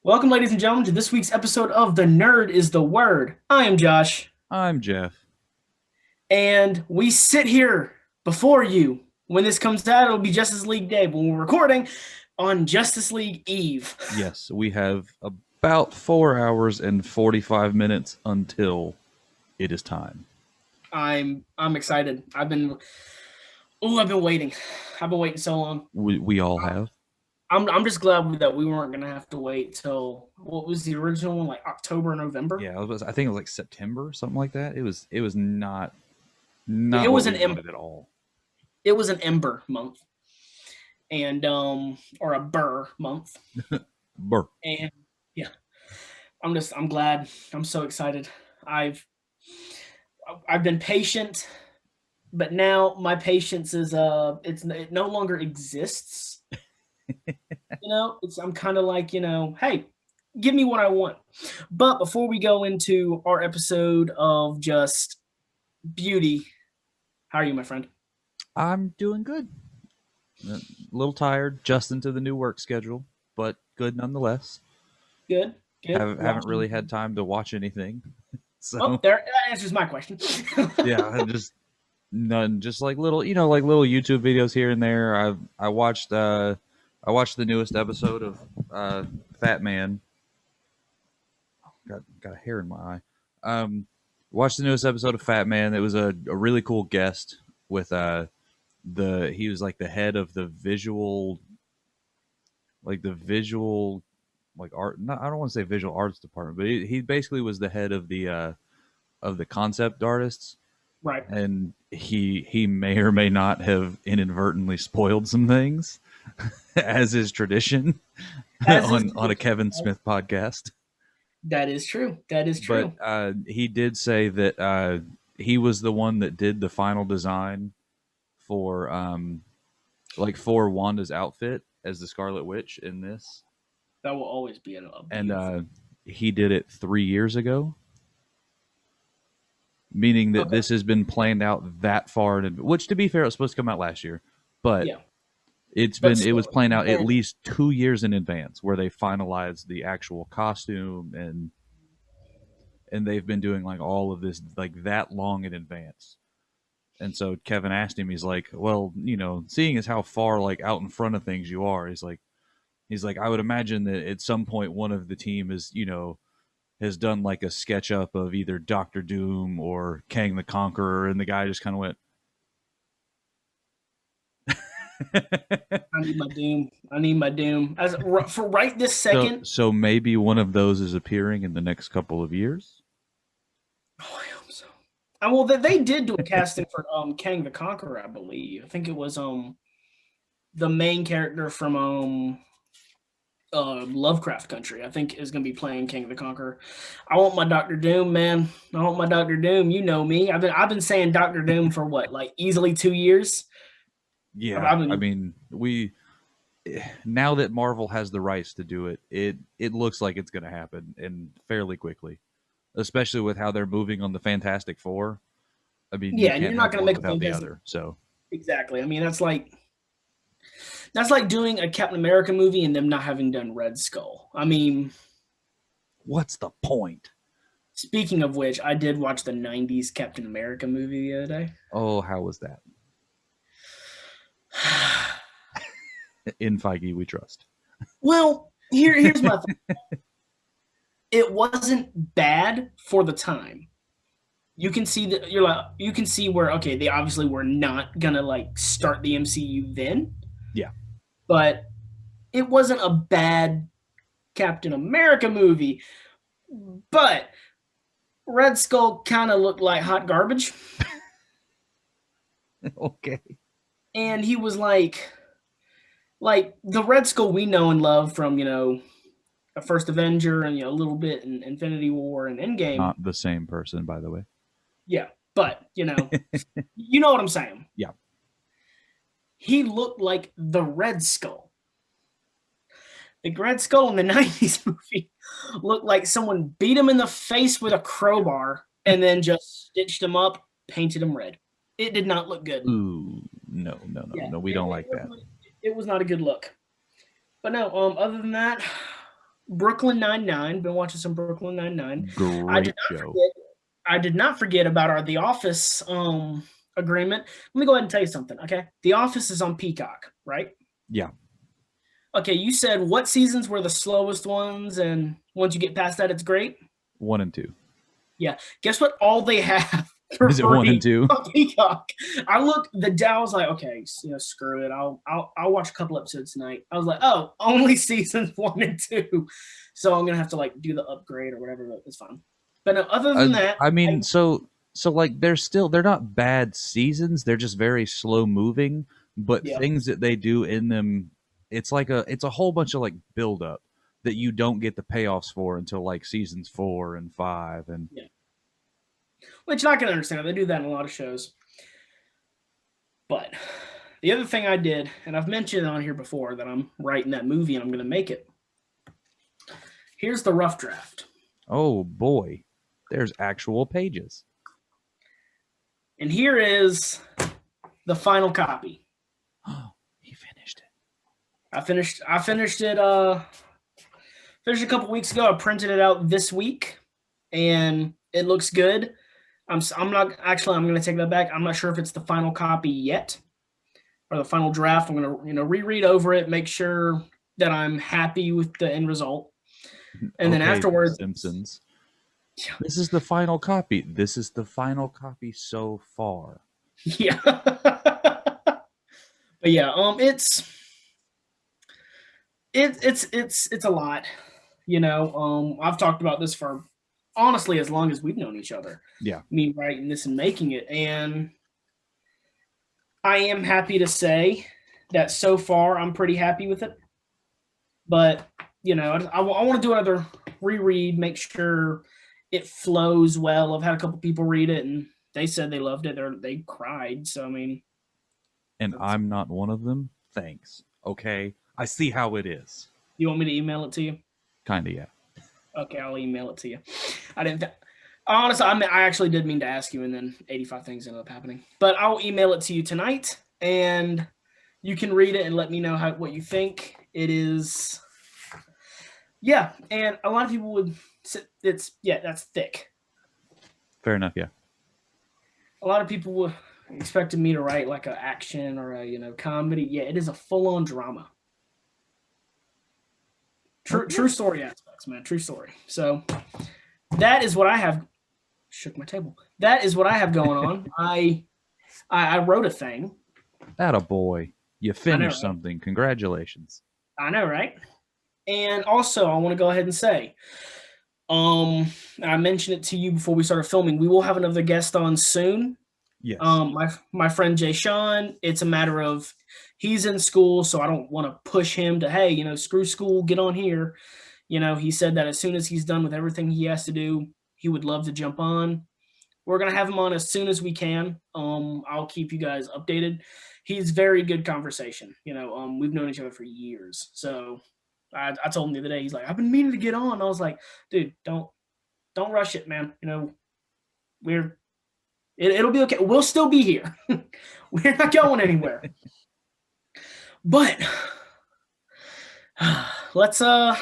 Welcome, ladies and gentlemen, to this week's episode of The Nerd is the Word. I am Josh, I'm Jeff. and we sit here before you. When this comes out, it'll be Justice League Day, but we're recording on Justice League Eve. Yes, we have about 4 hours and 45 minutes until it is time. I'm excited. I've been waiting. I've been waiting so long. We all have. I'm just glad that we weren't gonna have to wait till what was the original one, like October, November. Yeah, I think it was like September, something like that. It was not It what was we an wanted at all. it was an Ember month, and or a Burr month, Burr. and yeah, I'm glad. I'm so excited. I've I've been patient, but now my patience is it no longer exists. I'm kind of like, hey, give me what I want. But before we go into our episode of just beauty, how are you, my friend? I'm doing good. A little tired, just into the new work schedule, but good nonetheless. Good, good. Haven't really had time to watch anything. Oh, So there, that answers my question. yeah, just none, just like little, like little YouTube videos here and there. I watched the newest episode of Fat Man. Got a hair in my eye. Watched the newest episode of Fat Man. It was a really cool guest with the he was like the head of the visual like art. Not, I don't want to say visual arts department, but he basically was the head of the concept artists, Right. and he may or may not have inadvertently spoiled some things, as is tradition As is on a Kevin Smith podcast. That is true. That is But true. he did say that he was the one that did the final design for for Wanda's outfit as the Scarlet Witch in this, That will always be a and beautiful. he did it 3 years ago, meaning that Okay. this has been planned out that far in which, to be fair, it was supposed to come out last year, but Yeah. But it was still, planned out at and least 2 years in advance, where they finalized the actual costume, and they've been doing like all of this like that long in advance. And so Kevin asked him, he's like, well, seeing as how far like out in front of things you are, he's like, I would imagine that at some point one of the team is, has done like a sketch up of either Doctor Doom or Kang the Conqueror, and the guy just kind of went, I need my doom. I need my doom. As for right this so second. so maybe one of those is appearing in the next couple of years. Oh, I hope so. Well, they did do a casting for Kang the Conqueror, I believe. I think it was the main character from Lovecraft Country. I think is going to be playing King the Conqueror. I want my Doctor Doom, man. I want my Doctor Doom. You know me. I've been saying Doctor Doom for what, like easily 2 years. Yeah, I've I been mean, we now that Marvel has the rights to do it, it looks like it's going to happen and fairly quickly, especially with how they're moving on the Fantastic Four. I mean, you Yeah, and you're can't not have going to one make a without the fantastic. other. So Exactly. I mean, that's like doing a Captain America movie and them not having done Red Skull. I mean, what's the point? speaking of which, I did watch the '90s Captain America movie the other day. Oh, how was that? In Feige, we trust. Well, here's my thing. It wasn't bad for the time. You can see that you can see where, okay, they obviously were not gonna like start the MCU then, Yeah. but it wasn't a bad Captain America movie. But Red Skull kind of looked like hot garbage, Okay. and he was like the Red Skull we know and love from a First Avenger and a little bit in Infinity War and Endgame. Not the same person, by the way. Yeah, but you know what I'm saying. Yeah. He looked like the Red Skull. The Red Skull in the '90s movie looked like someone beat him in the face with a crowbar and then just stitched him up, painted him red. It did not look good. Ooh, no, no, no, Yeah, no. We don't like that. it was not a good look. But no, other than that, Brooklyn Nine-Nine. Been watching some Brooklyn Nine-Nine. I did Great not show. forget. I did not forget about our The Office agreement. Let me go ahead and tell you something. Okay, The Office is on Peacock, right? Yeah. Okay, you said what seasons were the slowest ones, and once you get past that, it's great. 1 and 2. Yeah. Guess what? All they have for Is it 1 and free 2? on Peacock. I looked the day. I was like, okay, screw it. I'll watch a couple episodes tonight. I was like, oh, only seasons 1 and 2. So I'm gonna have to like do the upgrade or whatever. But it's fine. But no, other than that, I mean, so like they're not bad seasons. They're just very slow moving. But yeah, things that they do in them, it's a whole bunch of like build up that you don't get the payoffs for until like seasons 4 and 5 and yeah. Which I can understand. They do that in a lot of shows. But the other thing I did, and I've mentioned on here before, that I'm writing that movie and I'm gonna make it. Here's the rough draft. oh boy, there's actual pages. And here is the final copy. Oh, he finished it. I finished it finished a couple weeks ago. I printed it out this week and it looks good. I'm not actually, I'm going to take that back. I'm not sure if it's the final copy yet or the final draft. I'm going to reread over it, make sure that I'm happy with the end result. And then afterwards, Simpsons. Yeah. This is the final copy. This is the final copy so far. Yeah. But yeah, it's a lot. I've talked about this for honestly as long as we've known each other. Yeah. Me writing this and making it. And I am happy to say that so far I'm pretty happy with it. But, I want to do another reread, make sure it flows well. I've had a couple people read it and they said they loved it. They cried. So, I mean. And I'm not one of them. Thanks. Okay. I see how it is. You want me to email it to you? Kinda, yeah. Okay, I'll email it to you. Honestly, I actually did mean to ask you, and then 85 things ended up happening. But I'll email it to you tonight, and you can read it and let me know what you think. It is, yeah, and a lot of people would say that's thick. Fair enough, yeah. A lot of people would expected me to write like an action or a comedy. Yeah, it is a full-on drama. True story aspects, man. True story. So that is what I have. Shook my table. That is what I have going on. I wrote a thing. Atta boy. You finished right? something. Congratulations. I know, right? And also, I want to go ahead and say, I mentioned it to you before we started filming. We will have another guest on soon. Yes. My friend Jay Sean. It's a matter of he's in school, so I don't want to push him to, hey, screw school, get on here. He said that as soon as he's done with everything he has to do, he would love to jump on. We're gonna have him on as soon as we can. I'll keep you guys updated. He's very good conversation. We've known each other for years. So I told him the other day, he's like, I've been meaning to get on. I was like, dude, don't rush it, man. It'll be okay. We'll still be here. We're not going anywhere. But let's go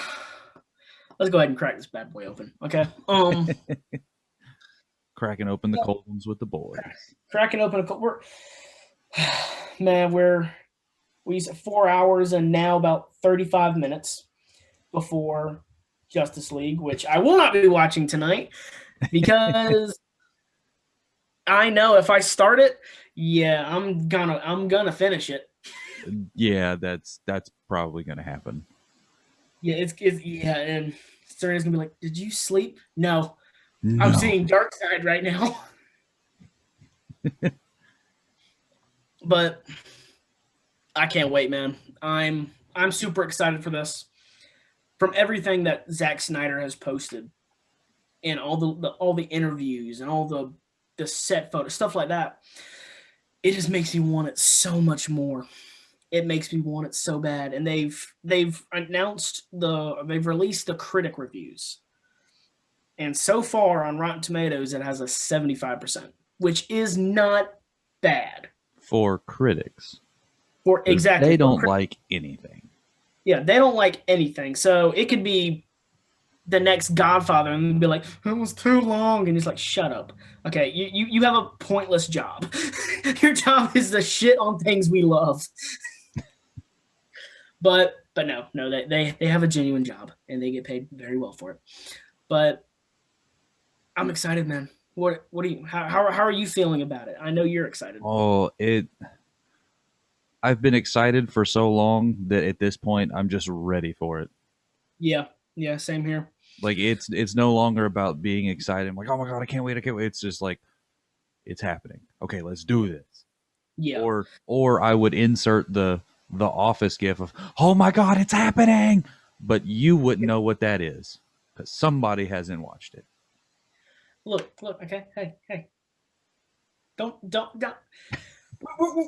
ahead and crack this bad boy open. Okay. Cracking open the cold ones with the boys. Cracking open we said 4 hours and now about 35 minutes before Justice League, which I will not be watching tonight because I know if I start it, yeah, I'm gonna finish it. Yeah, that's probably gonna happen. Yeah, it's yeah, and Serena's gonna be like, "Did you sleep?" No. I'm seeing Dark Side right now. But I can't wait, man. I'm super excited for this. From everything that Zack Snyder has posted, and all the interviews and all the set photos, stuff like that, it just makes me want it so much more. It makes me want it so bad. And they've released the critic reviews. And so far on Rotten Tomatoes, it has a 75%, which is not bad. For critics. Exactly. They don't like anything. Yeah, they don't like anything. So it could be the next Godfather and be like, it was too long, and it's like, shut up. Okay, you have a pointless job. Your job is to shit on things we love. But no, they have a genuine job and they get paid very well for it. But I'm excited, man. What do you how are you feeling about it? I know you're excited. Oh, I've been excited for so long that at this point I'm just ready for it. Yeah, yeah, same here. Like it's no longer about being excited. I'm like, oh my god, I can't wait, I can't wait. It's just like it's happening. Okay, let's do this. Yeah. Or I would insert the office gif of, oh my god, it's happening. But you wouldn't know what that is because somebody hasn't watched it. Look, okay, hey. Don't.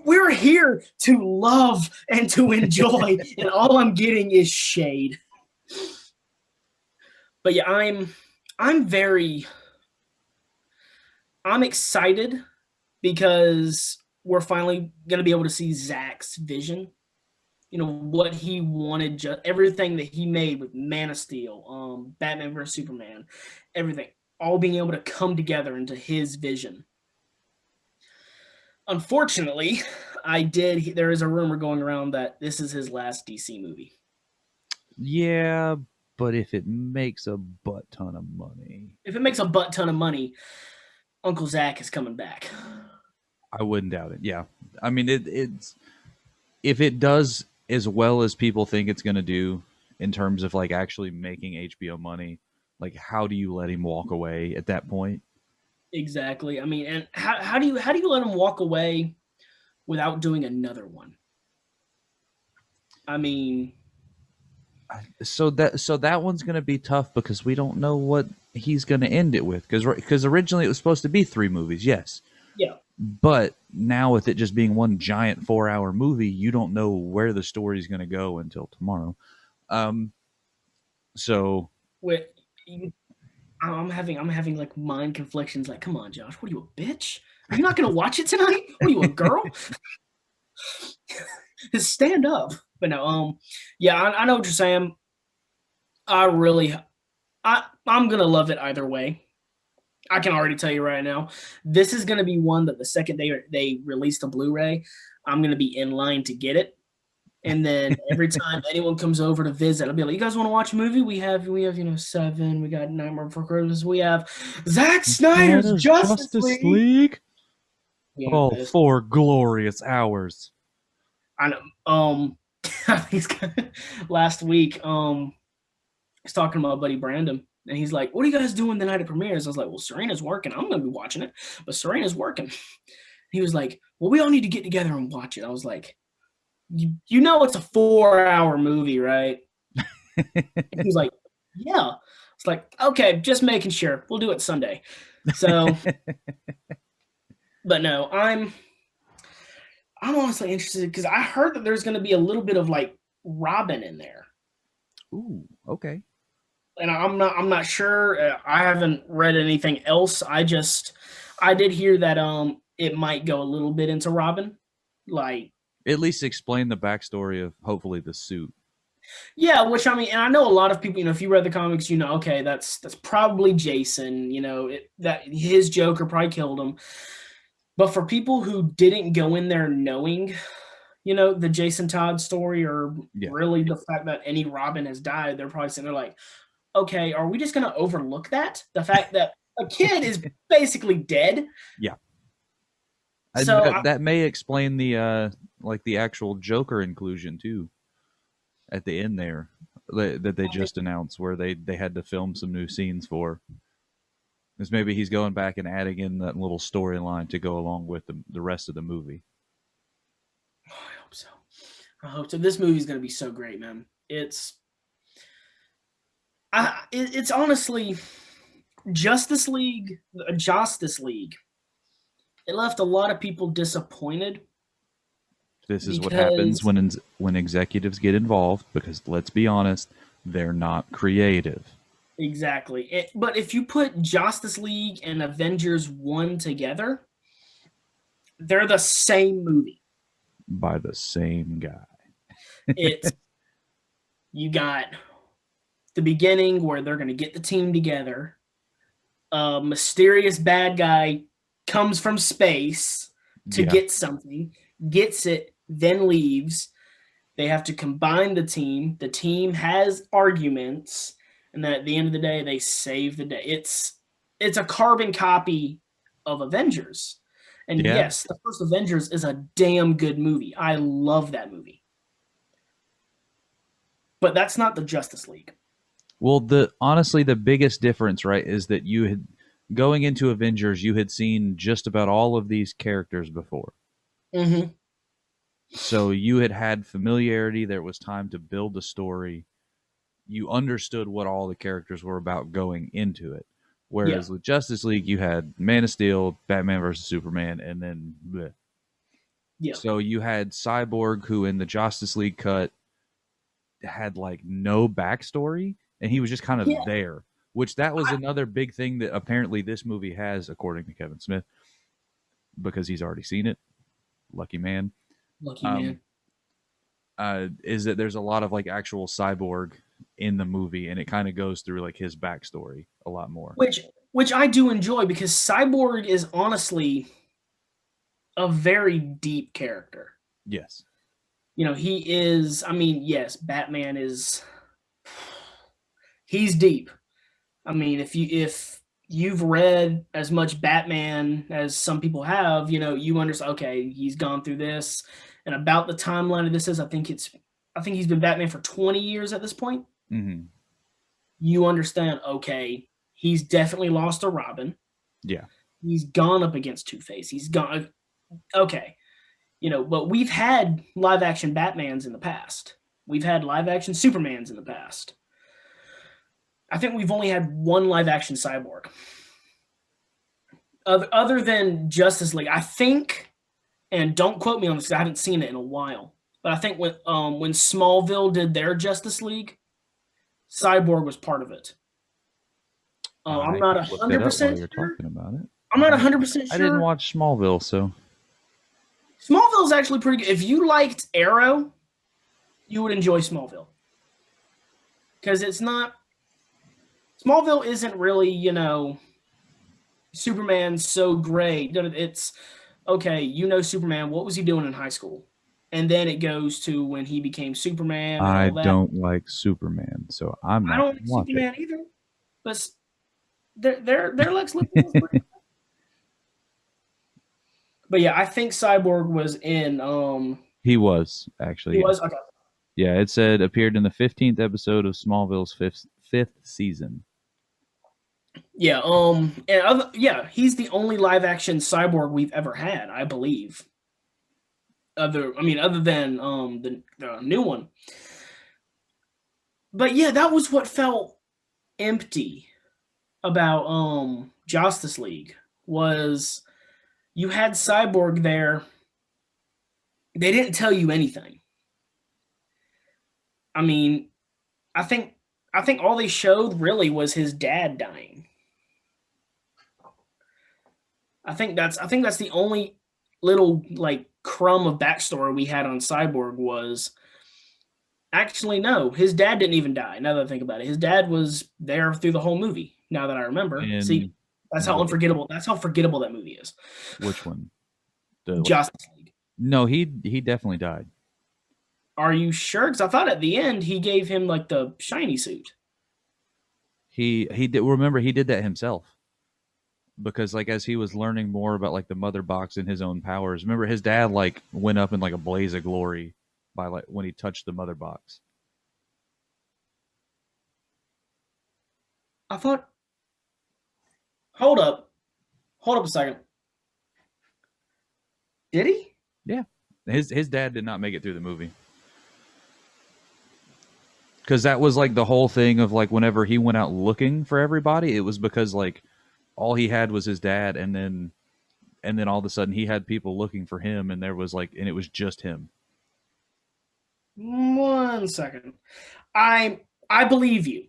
We're here to love and to enjoy, and all I'm getting is shade. But yeah, I'm excited because we're finally gonna be able to see Zack's vision. You know what he wanted, just everything that he made with Man of Steel, Batman vs Superman, everything, all being able to come together into his vision. Unfortunately, there is a rumor going around that this is his last DC movie. Yeah, but if it makes a butt ton of money, If it makes a butt ton of money, Uncle Zack is coming back. I wouldn't doubt it. Yeah, I mean it's if it does as well as people think it's going to do in terms of like actually making HBO money, like how do you let him walk away at that point? Exactly. I mean, and how do you let him walk away without doing another one? I mean, So that one's going to be tough because we don't know what he's going to end it with because originally it was supposed to be 3 movies, yes. yeah. But now with it just being one giant 4-hour movie, you don't know where the story's going to go until tomorrow. So Wait, I'm having like mind conflictions. Like, come on, Josh, what are you, a bitch? Are you not gonna watch it tonight? What are you, a girl? Just stand up. But no, yeah, I know what you're saying. I really, I'm gonna love it either way. I can already tell you right now, this is gonna be one that the second they release the Blu-ray, I'm gonna be in line to get it. And then every time anyone comes over to visit, I'll be like, "You guys want to watch a movie? We have Seven. We got Nightmare Before Christmas. We have Zack Snyder's Justice League. Yeah, oh, 4 glorious hours. I know. I think last week, I was talking to my buddy Brandon, and he's like, "What are you guys doing the night it premieres?" I was like, "Well, Serena's working. I'm gonna be watching it, but Serena's working." He was like, "Well, we all need to get together and watch it." I was like, "You know, it's a 4-hour movie, right?" He was like, "Yeah." It's like, okay, just making sure. We'll do it Sunday. So, but no, I'm honestly interested because I heard that there's going to be a little bit of like Robin in there. Ooh, okay. And I'm not sure. I haven't read anything else. I did hear that it might go a little bit into Robin, like At least explain the backstory of hopefully the suit. yeah. Which I mean, and I know a lot of people. You know, if you read the comics, you know, okay, that's probably Jason. You know, that his Joker probably killed him. But for people who didn't go in there knowing, you know, the Jason Todd story or Yeah. really the fact that any Robin has died, they're probably sitting there like, okay, are we just going to overlook that? The fact that a kid is basically dead. Yeah. So that may explain the like the actual Joker inclusion too at the end there that they just announced where they had to film some new scenes for. Because maybe he's going back and adding in that little storyline to go along with the rest of the movie. I hope so. I hope so. This movie is going to be so great, man. It's honestly Justice League. It left a lot of people disappointed. This is what happens when executives get involved because let's be honest, they're not creative. Exactly. But if you put Justice League and Avengers 1 together, they're the same movie. By the same guy. It's you got the beginning where they're going to get the team together. A mysterious bad guy comes from space to Yeah. get something, gets it, then leaves. They have to combine the team. The team has arguments, and then at the end of the day, they save the day. It's a carbon copy of Avengers. And Yeah. yes, the first Avengers is a damn good movie. I love that movie. But that's not the Justice League. Well, honestly the biggest difference, right, is that you had going into Avengers, you had seen just about all of these characters before. Mm-hmm. So you had familiarity. There was time to build a story. You understood what all the characters were about going into it. Yeah. Whereas with Justice League, you had Man of Steel, Batman versus Superman, and then bleh. Yeah. So you had Cyborg, who in the Justice League cut had like no backstory, and he was just kind of Yeah. there. Which that was another big thing that apparently this movie has, according to Kevin Smith, because he's already seen it. Lucky man. Lucky Um, man. is that there's a lot of like actual Cyborg in the movie, and it kind of goes through like his backstory a lot more. Which I do enjoy because Cyborg is honestly a very deep character. Yes. You know, he is, I mean, yes, Batman is he's deep. I mean, if you've read as much Batman as some people have, you know, you understand, okay, he's gone through this, and about the timeline of this is, I think he's been Batman for 20 years at this point. Mm-hmm. You understand, okay, he's definitely lost to Robin. Yeah. He's gone up against Two-Face. He's gone, okay, you know, but we've had live action Batmans in the past. We've had live action Supermans in the past. I think we've only had one live action Cyborg. Other than Justice League, I think, and don't quote me on this because I haven't seen it in a while, but I think when Smallville did their Justice League, Cyborg was part of it. I'm I not can look that up while 100% you're sure. talking about it. I'm not 100% I didn't sure. watch Smallville, so Smallville is actually pretty good. If you liked Arrow, you would enjoy Smallville. Because it's not. Smallville isn't really, you know, Superman's so great. It's, okay, you know Superman, what was he doing in high school? And then it goes to when he became Superman and I all that. don't like Superman, so I'm I not don't gonna like watch Superman it. either. But their Lex Luthor was pretty. But yeah, I think Cyborg was in He was actually. he Yeah. was okay. Yeah, it said appeared in the 15th episode of Smallville's fifth season. Yeah, and yeah, he's the only live action Cyborg we've ever had, I believe. Other than the new one. But yeah, that was what felt empty about Justice League was you had Cyborg there. They didn't tell you anything. I mean, I think all they showed really was his dad dying. I think that's the only little like crumb of backstory we had on Cyborg was actually no, his dad didn't even die. Now that I think about it, his dad was there through the whole movie. Now that I remember, see, In that's how what? unforgettable. That's how forgettable that movie is. Which one? The Justice League. No, he definitely died. Are you sure? Because I thought at the end he gave him like the shiny suit. He did. Remember, he did that himself because like as he was learning more about like the mother box and his own powers. Remember, his dad like went up in like a blaze of glory by like when he touched the mother box. I thought. Hold up. Hold up a second. Did he? Yeah, his dad did not make it through the movie. Because that was like the whole thing of like whenever he went out looking for everybody, it was because like all he had was his dad, and then all of a sudden he had people looking for him, and there was like, and it was just him. 1 second. I believe you.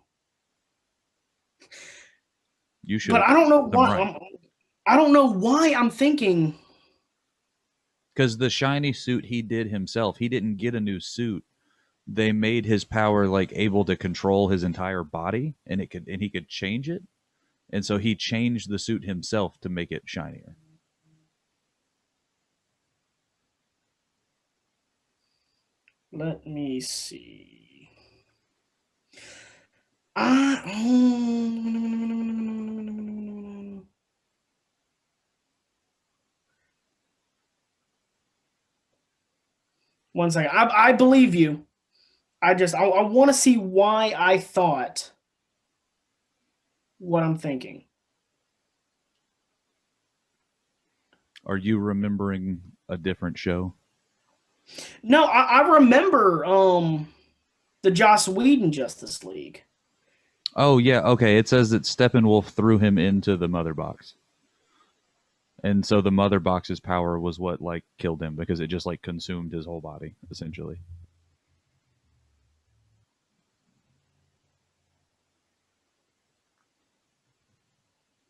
You should. But I don't know why. Right. I don't know why I'm thinking. Because the shiny suit he did himself. He didn't get a new suit they made his power like able to control his entire body, and he could change it, and so he changed the suit himself to make it shinier. Let me see. One second. I believe you. I want to see why I thought what I'm thinking. Are you remembering a different show? No, I remember the Joss Whedon Justice League. Oh yeah, okay. It says that Steppenwolf threw him into the mother box. And so the mother box's power was what like killed him because it just like consumed his whole body, essentially.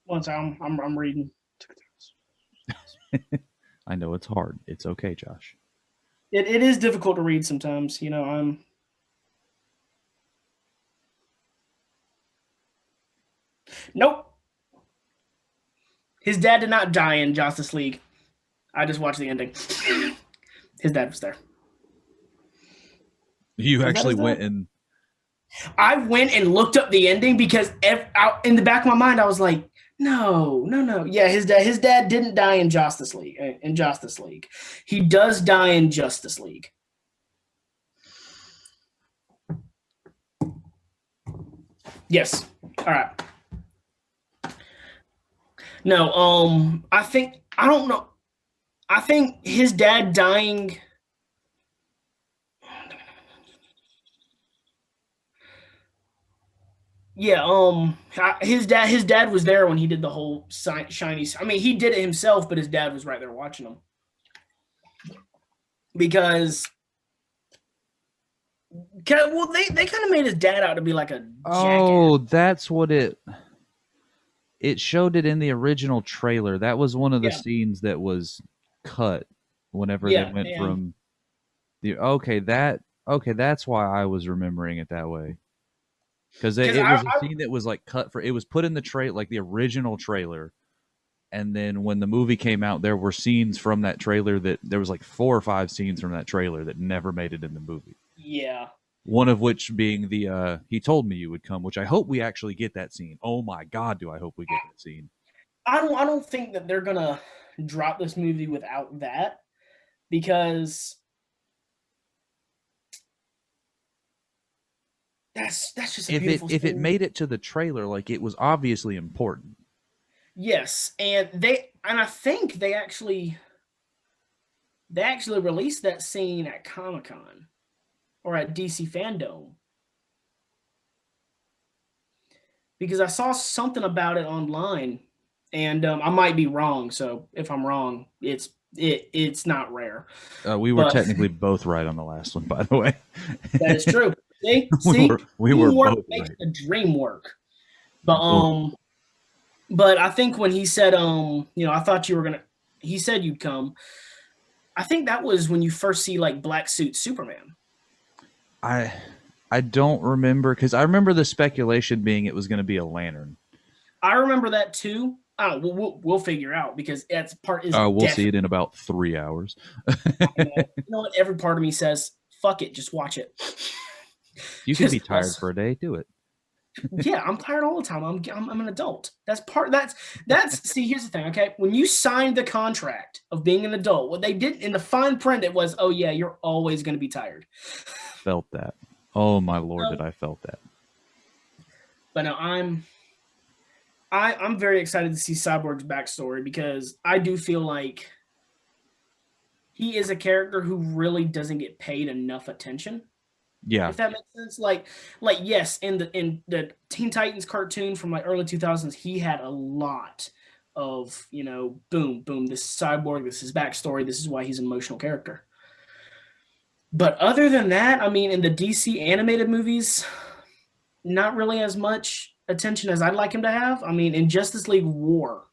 Once I'm reading. I know it's hard. It's okay, Josh. It is difficult to read sometimes. You know, I'm. Nope. His dad did not die in Justice League. I just watched the ending. His dad was there. You actually went and... I went and looked up the ending because in the back of my mind, I was like, no. Yeah, his dad didn't die in Justice League. He does die in Justice League. Yes. All right. No, I don't know. I think his dad dying. Yeah, his dad was there when he did the whole shiny. I mean, he did it himself, but his dad was right there watching him. Because, well, they kind of made his dad out to be like a jackass. Oh, that's what it showed it in the original trailer. That was one of the scenes that was cut whenever they went from the okay, that's why I was remembering it that way. Because it was a scene that was like cut for, it was put in the trailer, like the original trailer. And then when the movie came out, there were scenes from that trailer that there was like 4 or 5 scenes from that trailer that never made it in the movie. Yeah. One of which being the he told me you would come, which I hope we actually get that scene. Oh my God, do I hope we get that scene. I don't think that they're gonna drop this movie without that, because that's just a beautiful if it made it to the trailer, like it was obviously important. Yes, and I think they actually released that scene at Comic-Con or at DC Fandom, because I saw something about it online, and I might be wrong. So if I'm wrong, it's not rare. We were technically both right on the last one, by the way. That is true. See, we were both makes right. the dream work. But I think when he said, I thought you were gonna. He said you'd come. I think that was when you first see like Black Suit Superman. I don't remember, because I remember the speculation being it was going to be a lantern. I remember that too. We'll figure out, because that's part is. We'll see it in about 3 hours. You know what? Every part of me says, "Fuck it, just watch it." You can be tired for a day. Do it. Yeah, I'm tired all the time. I'm an adult. That's see, here's the thing, okay? When you signed the contract of being an adult, what they did in the fine print, it was, oh yeah, you're always going to be tired. Felt that. Oh my Lord, did I felt that. But no, I'm very excited to see Cyborg's backstory, because I do feel like he is a character who really doesn't get paid enough attention. Yeah, if that makes sense. Like yes, in the Teen Titans cartoon from like early 2000s, he had a lot of, boom, this Cyborg, this is his backstory, this is why he's an emotional character. But other than that, I mean, in the DC animated movies, not really as much attention as I'd like him to have. I mean, in Justice League War,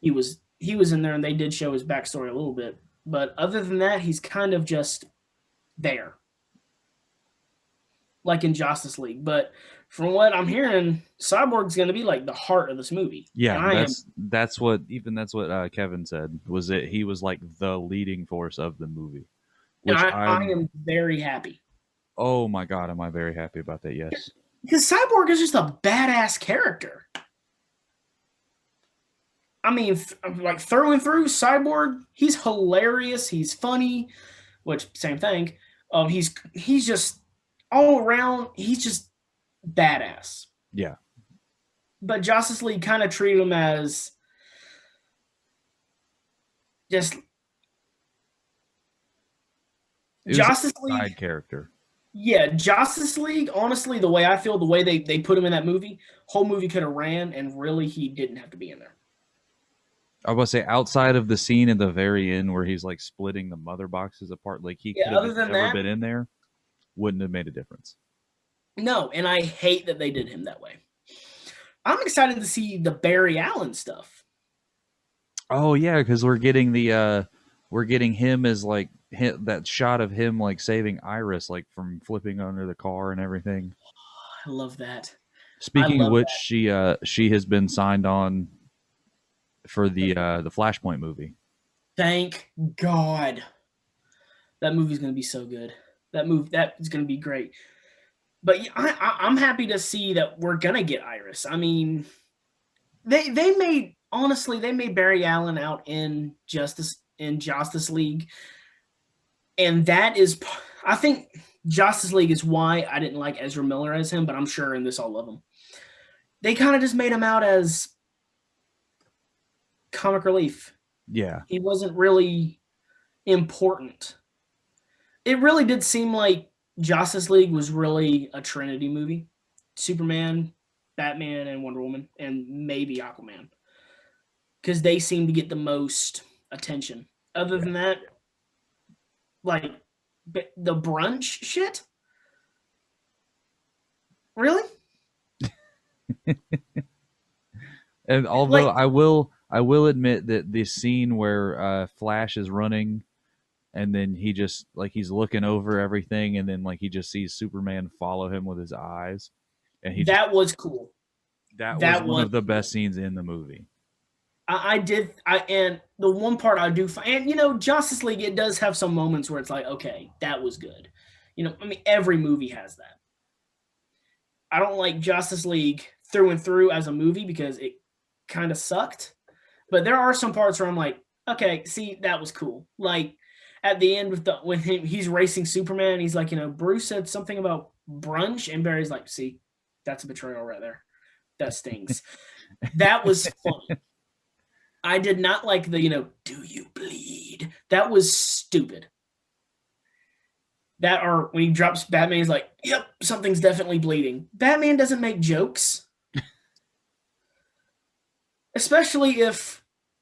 he was in there, and they did show his backstory a little bit. But other than that, he's kind of just there. like in Justice League. But from what I'm hearing, Cyborg's going to be like the heart of this movie, and Yeah, I am, that's what Kevin said, was that he was like the leading force of the movie, and which I am very happy oh my god, am I very happy about that? Yes. because Cyborg is just a badass character. I mean, like through and through, Cyborg, he's hilarious. He's funny, which same thing. He's just all around. He's just badass. Yeah. But Justice League kind of treated him as just It was Justice a side League. character. Yeah, Justice League. Honestly, the way I feel, the way they put him in that movie, whole movie could have ran, and really he didn't have to be in there. I was say outside of the scene at the very end where he's like splitting the mother boxes apart, like he Yeah, could have other than never that, been in there, wouldn't have made a difference. no. And I hate that they did him that way. I'm excited to see the Barry Allen stuff. Oh yeah, because we're getting him as like that shot of him like saving Iris like from flipping under the car and everything. I love that. I Speaking of love which, she has been signed on for the Flashpoint movie. Thank God. That movie's going to be so good. That is going to be great. But I'm happy to see that we're going to get Iris. I mean, they made Barry Allen out in Justice League, and that is, I think Justice League is why I didn't like Ezra Miller as him, but I'm sure in this I'll love him. They kind of just made him out as comic relief. Yeah. He wasn't really important. It really did seem like Justice League was really a Trinity movie. Superman, Batman, and Wonder Woman, and maybe Aquaman. Because they seem to get the most attention. Other than that, like the brunch shit? Really? And although I will admit that the scene where Flash is running and then he just like he's looking over everything and then like he just sees Superman follow him with his eyes and that was cool. That was one of the best scenes in the movie. And the one part I do find, and Justice League, it does have some moments where it's like, okay, that was good. I mean, every movie has that. I don't like Justice League through and through as a movie because it kind of sucked. But there are some parts where I'm like, okay, see, that was cool. Like at the end when he's racing Superman, he's like, Bruce said something about brunch, and Barry's like, see, that's a betrayal right there. That stings. That was funny. I did not like the, do you bleed? That was stupid. Or when he drops Batman, he's like, yep, something's definitely bleeding. Batman doesn't make jokes. Especially because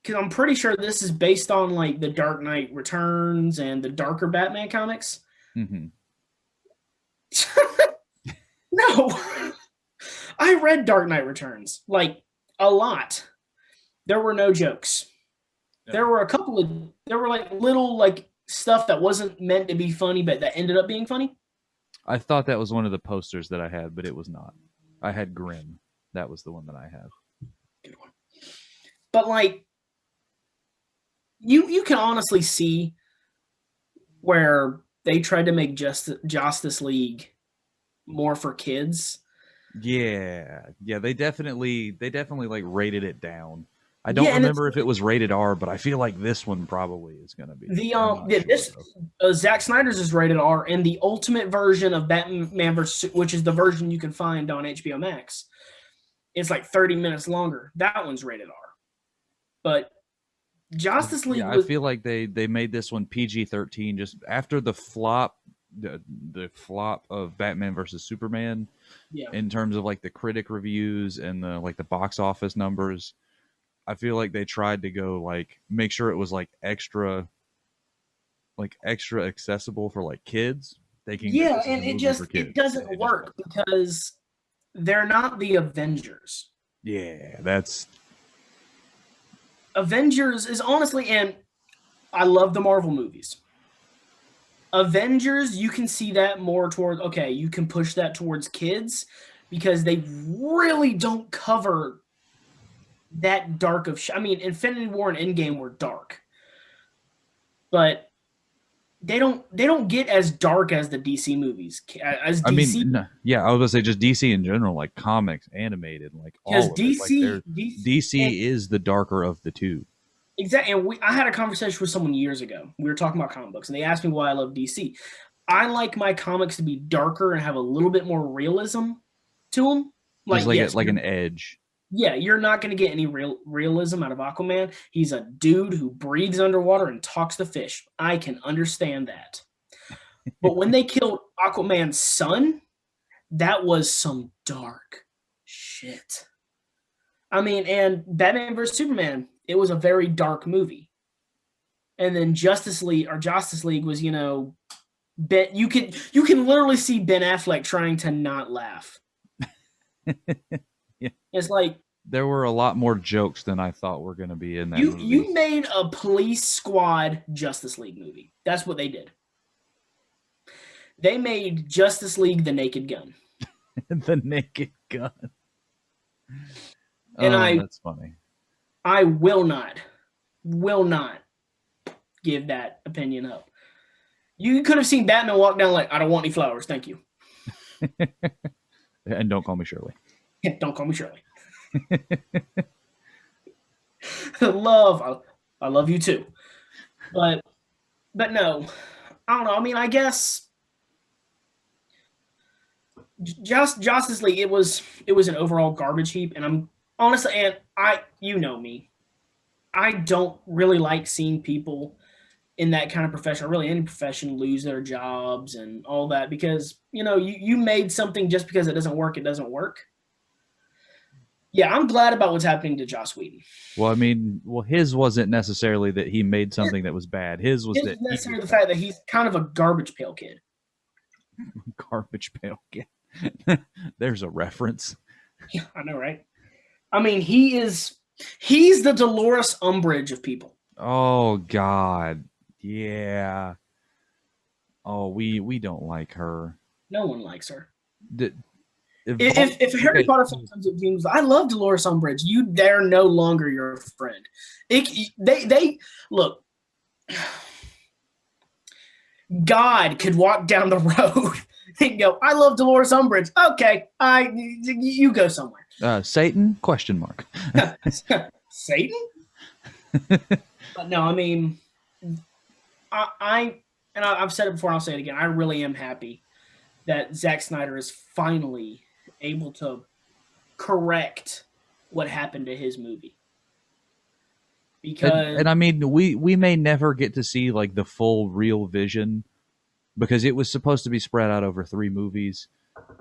I'm pretty sure this is based on like the Dark Knight Returns and the darker Batman comics. Mm-hmm. No. I read Dark Knight Returns, like a lot. There were no jokes. Yeah. There were like little like stuff that wasn't meant to be funny, but that ended up being funny. I thought that was one of the posters that I had, but it was not. I had Grim. That was the one that I have. Good one. But like, you can honestly see where they tried to make Justice League more for kids. Yeah, they definitely like rated it down. I don't remember if it was rated R, but I feel like this one probably is going to be. Zack Snyder's is rated R, and the ultimate version of Batman vs., which is the version you can find on HBO Max, it's like 30 minutes longer. That one's rated R. But Justice League, I feel like they made this one PG-13 just after the flop, the flop of Batman versus Superman. Yeah. In terms of like the critic reviews and the box office numbers. I feel like they tried to go like make sure it was like extra accessible for like kids. And it doesn't work because they're not the Avengers. Yeah, Avengers is honestly, and I love the Marvel movies. Avengers, you can see that more towards, okay, you can push that towards kids because they really don't cover that dark of I mean, Infinity War and Endgame were dark, but they don't get as dark as the DC movies as I mean, DC, yeah, I was gonna say just DC in general, like comics, animated, like because all of it. Like DC and DC is the darker of the two. exactly. And I had a conversation with someone years ago. We were talking about comic books, and they asked me why I love DC. I like my comics to be darker and have a little bit more realism to them. Just Like, like yes, like an edge. yeah, you're not going to get any realism out of Aquaman. He's a dude who breathes underwater and talks to fish. I can understand that. But when they killed Aquaman's son, that was some dark shit. I mean, and Batman vs Superman, it was a very dark movie. And then Justice League was, Ben, you can literally see Ben Affleck trying to not laugh. Yeah. It's like There were a lot more jokes than I thought were going to be in that you movie. you made a Police Squad Justice League movie. That's what they did. They made Justice League the Naked Gun. The Naked Gun. And that's funny. I will not give that opinion up. You could have seen Batman walk down like, I don't want any flowers, thank you. And don't call me Shirley. Don't call me Shirley. I love you too. But no, I don't know. I mean, I guess Justice League, it was an overall garbage heap, and I'm honestly, and you know me, I don't really like seeing people in that kind of profession, or really any profession, lose their jobs and all that, because you made something, just because it doesn't work, it doesn't work. Yeah, I'm glad about what's happening to Joss Whedon. Well, I mean, his wasn't necessarily that he made something that was bad. His was that necessarily the fact that he's kind of a garbage pail kid. Garbage pail kid. There's a reference. Yeah, I know, right? I mean, he's the Dolores Umbridge of people. Oh God, yeah. Oh, we don't like her. No one likes her. If Harry Potter fan comes up to you, I love Dolores Umbridge. They're no longer your friend. They look. God could walk down the road and go, I love Dolores Umbridge. Okay, you go somewhere. Satan? Question mark. Satan? But no, I mean, I've said it before and I'll say it again. I really am happy that Zack Snyder is finally able to correct what happened to his movie. Because and I mean, we may never get to see like the full real vision, because it was supposed to be spread out over 3 movies.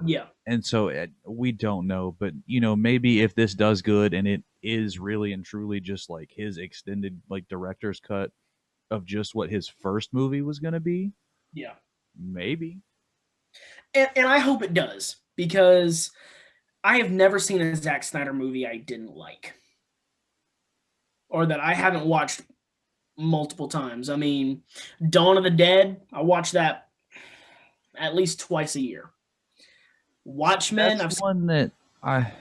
Yeah. And so we don't know, but maybe if this does good and it is really and truly just like his extended like director's cut of just what his first movie was going to be. Yeah. Maybe. And I hope it does, because I have never seen a Zack Snyder movie I didn't like, or that I haven't watched multiple times. I mean, Dawn of the Dead, I watch that at least twice a year. Watchmen, that's one that I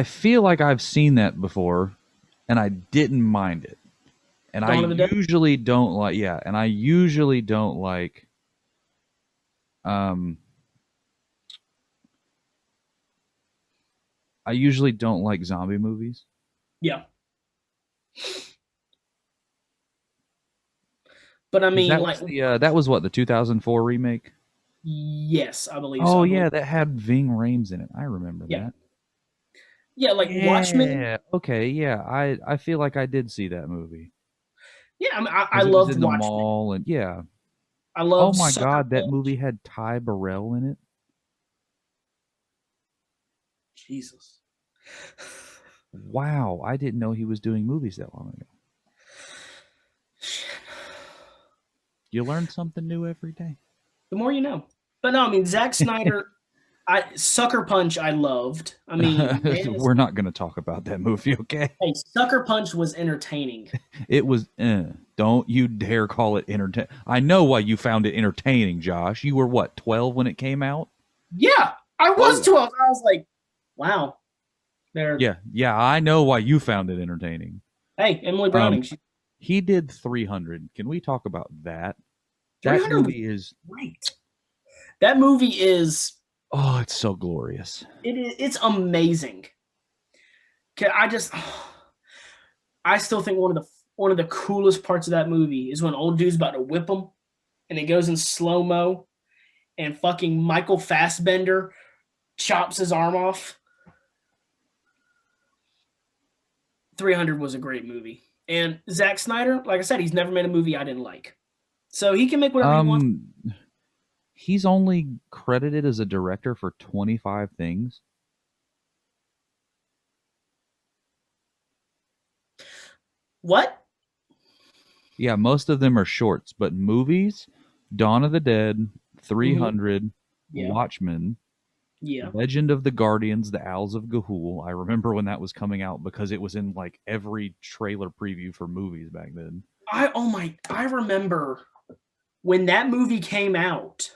feel like I've seen that before, and I didn't mind it. And I usually don't like, and I usually don't like, I usually don't like zombie movies. Yeah. But I mean, that was what, the 2004 remake? Yes, I believe so. Oh, yeah, that had Ving Rhames in it. I remember that. Yeah, like Watchmen. Yeah, okay, yeah. I feel like I did see that movie. Yeah, I mean, I loved in the Watchmen. mall, and yeah. I love. Oh my God, that movie had Ty Burrell in it. Jesus. Wow, I didn't know he was doing movies that long ago. You learn something new every day. The more you know. But no, I mean, Zack Snyder, Sucker Punch I loved. I mean, We're not going to talk about that movie, okay? hey, Sucker Punch was entertaining. It was. Don't you dare call it entertain. I know why you found it entertaining, Josh. You were what, 12 when it came out? Yeah, I was 12. I was like, wow. Yeah. I know why you found it entertaining. Hey, Emily Browning. He did 300. Can we talk about that? 300 That movie is great. That movie is. Oh, it's so glorious. It's amazing. I still think one of the coolest parts of that movie is when old dude's about to whip him, and it goes in slow mo, and fucking Michael Fassbender chops his arm off. 300 was a great movie, and Zack Snyder, like I said, he's never made a movie I didn't like, so he can make whatever he wants. He's only credited as a director for 25 things. What? Yeah, most of them are shorts, but movies, Dawn of the Dead, 300, Yeah. Watchmen, Yeah. Legend of the Guardians, The Owls of Ga'Hoole. I remember when that was coming out because it was in like every trailer preview for movies back then. I remember when that movie came out,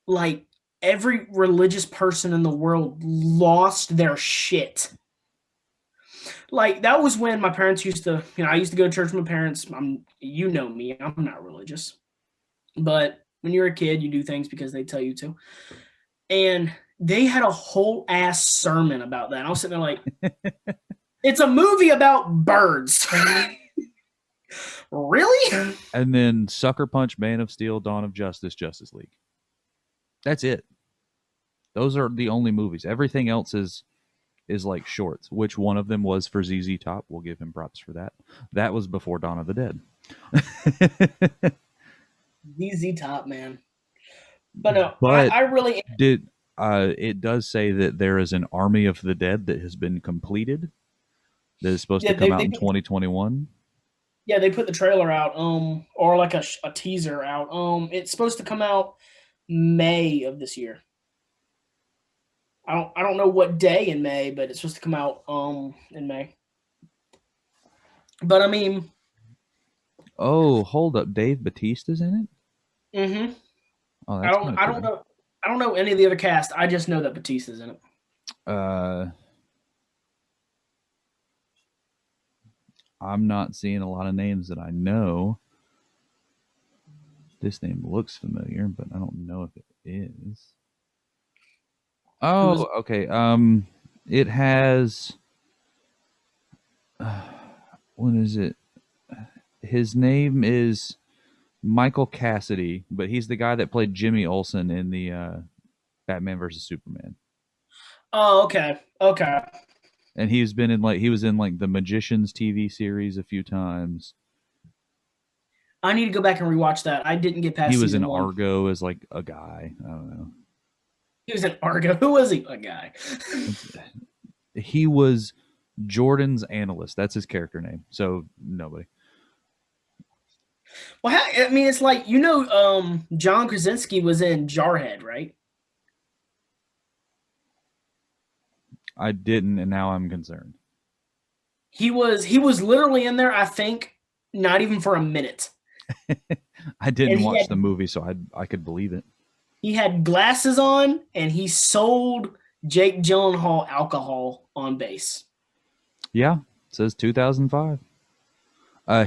like every religious person in the world lost their shit. Like that was when my parents used to, I used to go to church with my parents. You know me, I'm not religious. But when you're a kid, you do things because they tell you to. And they had a whole ass sermon about that. I was sitting there like, it's a movie about birds. Really? And then Sucker Punch, Man of Steel, Dawn of Justice, Justice League. That's it. Those are the only movies. Everything else is like shorts, which one of them was for ZZ Top. We'll give him props for that. That was before Dawn of the Dead. ZZ Top, man. But no, I really did. It does say that there is an Army of the Dead that has been completed. That is supposed to come out in 2021. Yeah, they put the trailer out, or like a teaser out. It's supposed to come out May of this year. I don't know what day in May, but it's supposed to come out in May. But I mean, oh, hold up, Dave Bautista's in it. Mm-hmm. Oh, that's I don't know. I don't know any of the other cast. I just know that Bautista's in it. I'm not seeing a lot of names that I know. This name looks familiar, but I don't know if it is. Oh, okay. It has. What is it? His name is Michael Cassidy, but he's the guy that played Jimmy Olsen in the Batman vs Superman. Oh, okay. Okay. And he was in the Magicians TV series a few times. I need to go back and rewatch that. I didn't get past. He was in Argo as like a guy. I don't know. He was in Argo. Who was he? A guy. He was Jordan's analyst. That's his character name. So nobody. Well, I mean, it's like John Krasinski was in Jarhead, right? I didn't, and now I'm concerned. He was literally in there. I think not even for a minute. I didn't watch the movie, so I could believe it. He had glasses on, and he sold Jake Gyllenhaal alcohol on base. Yeah, it says 2005.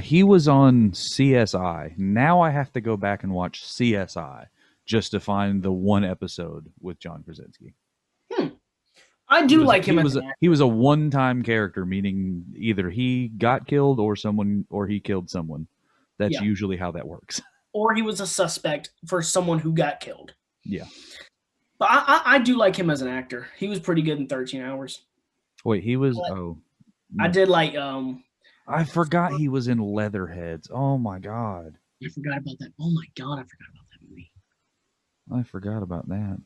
He was on CSI. Now I have to go back and watch CSI just to find the one episode with John Krasinski. I do like him. He was a one-time character, meaning either he got killed or he killed someone. That's usually how that works. Or he was a suspect for someone who got killed. Yeah. But I do like him as an actor. He was pretty good in 13 Hours. Wait, he was... I did like... I forgot he was in Leatherheads. Oh, my God. I forgot about that. Oh, my God, I forgot about that movie. I forgot about that.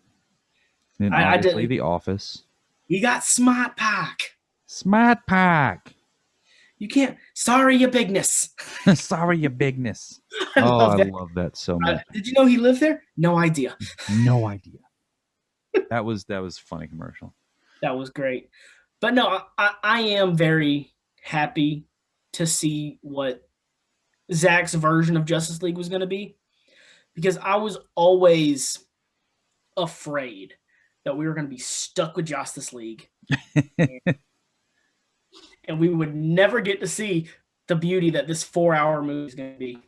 And obviously, The Office. You got Smart Pack. Smart Pack. You can't. Sorry, your bigness. Sorry, your bigness. I love that so much. Did you know he lived there? No idea. No idea. That was a funny commercial. That was great. But no, I am very happy to see what Zack's version of Justice League was going to be, because I was always afraid that we were going to be stuck with Justice League and we would never get to see the beauty that this 4-hour movie is going to be.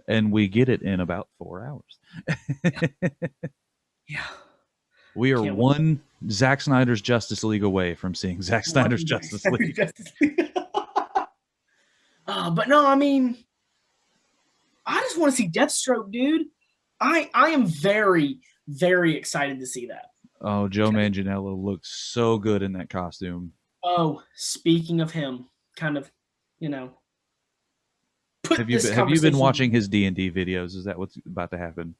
And we get it in about 4 hours. Yeah. We are one Zack Snyder's Justice League away from seeing Zack Snyder's Justice League. But no, I mean, I just want to see Deathstroke, dude. I am very, very excited to see that. Oh, Joe Manganiello looks so good in that costume. Oh, speaking of him, kind of, Have you been watching his D&D videos? Is that what's about to happen?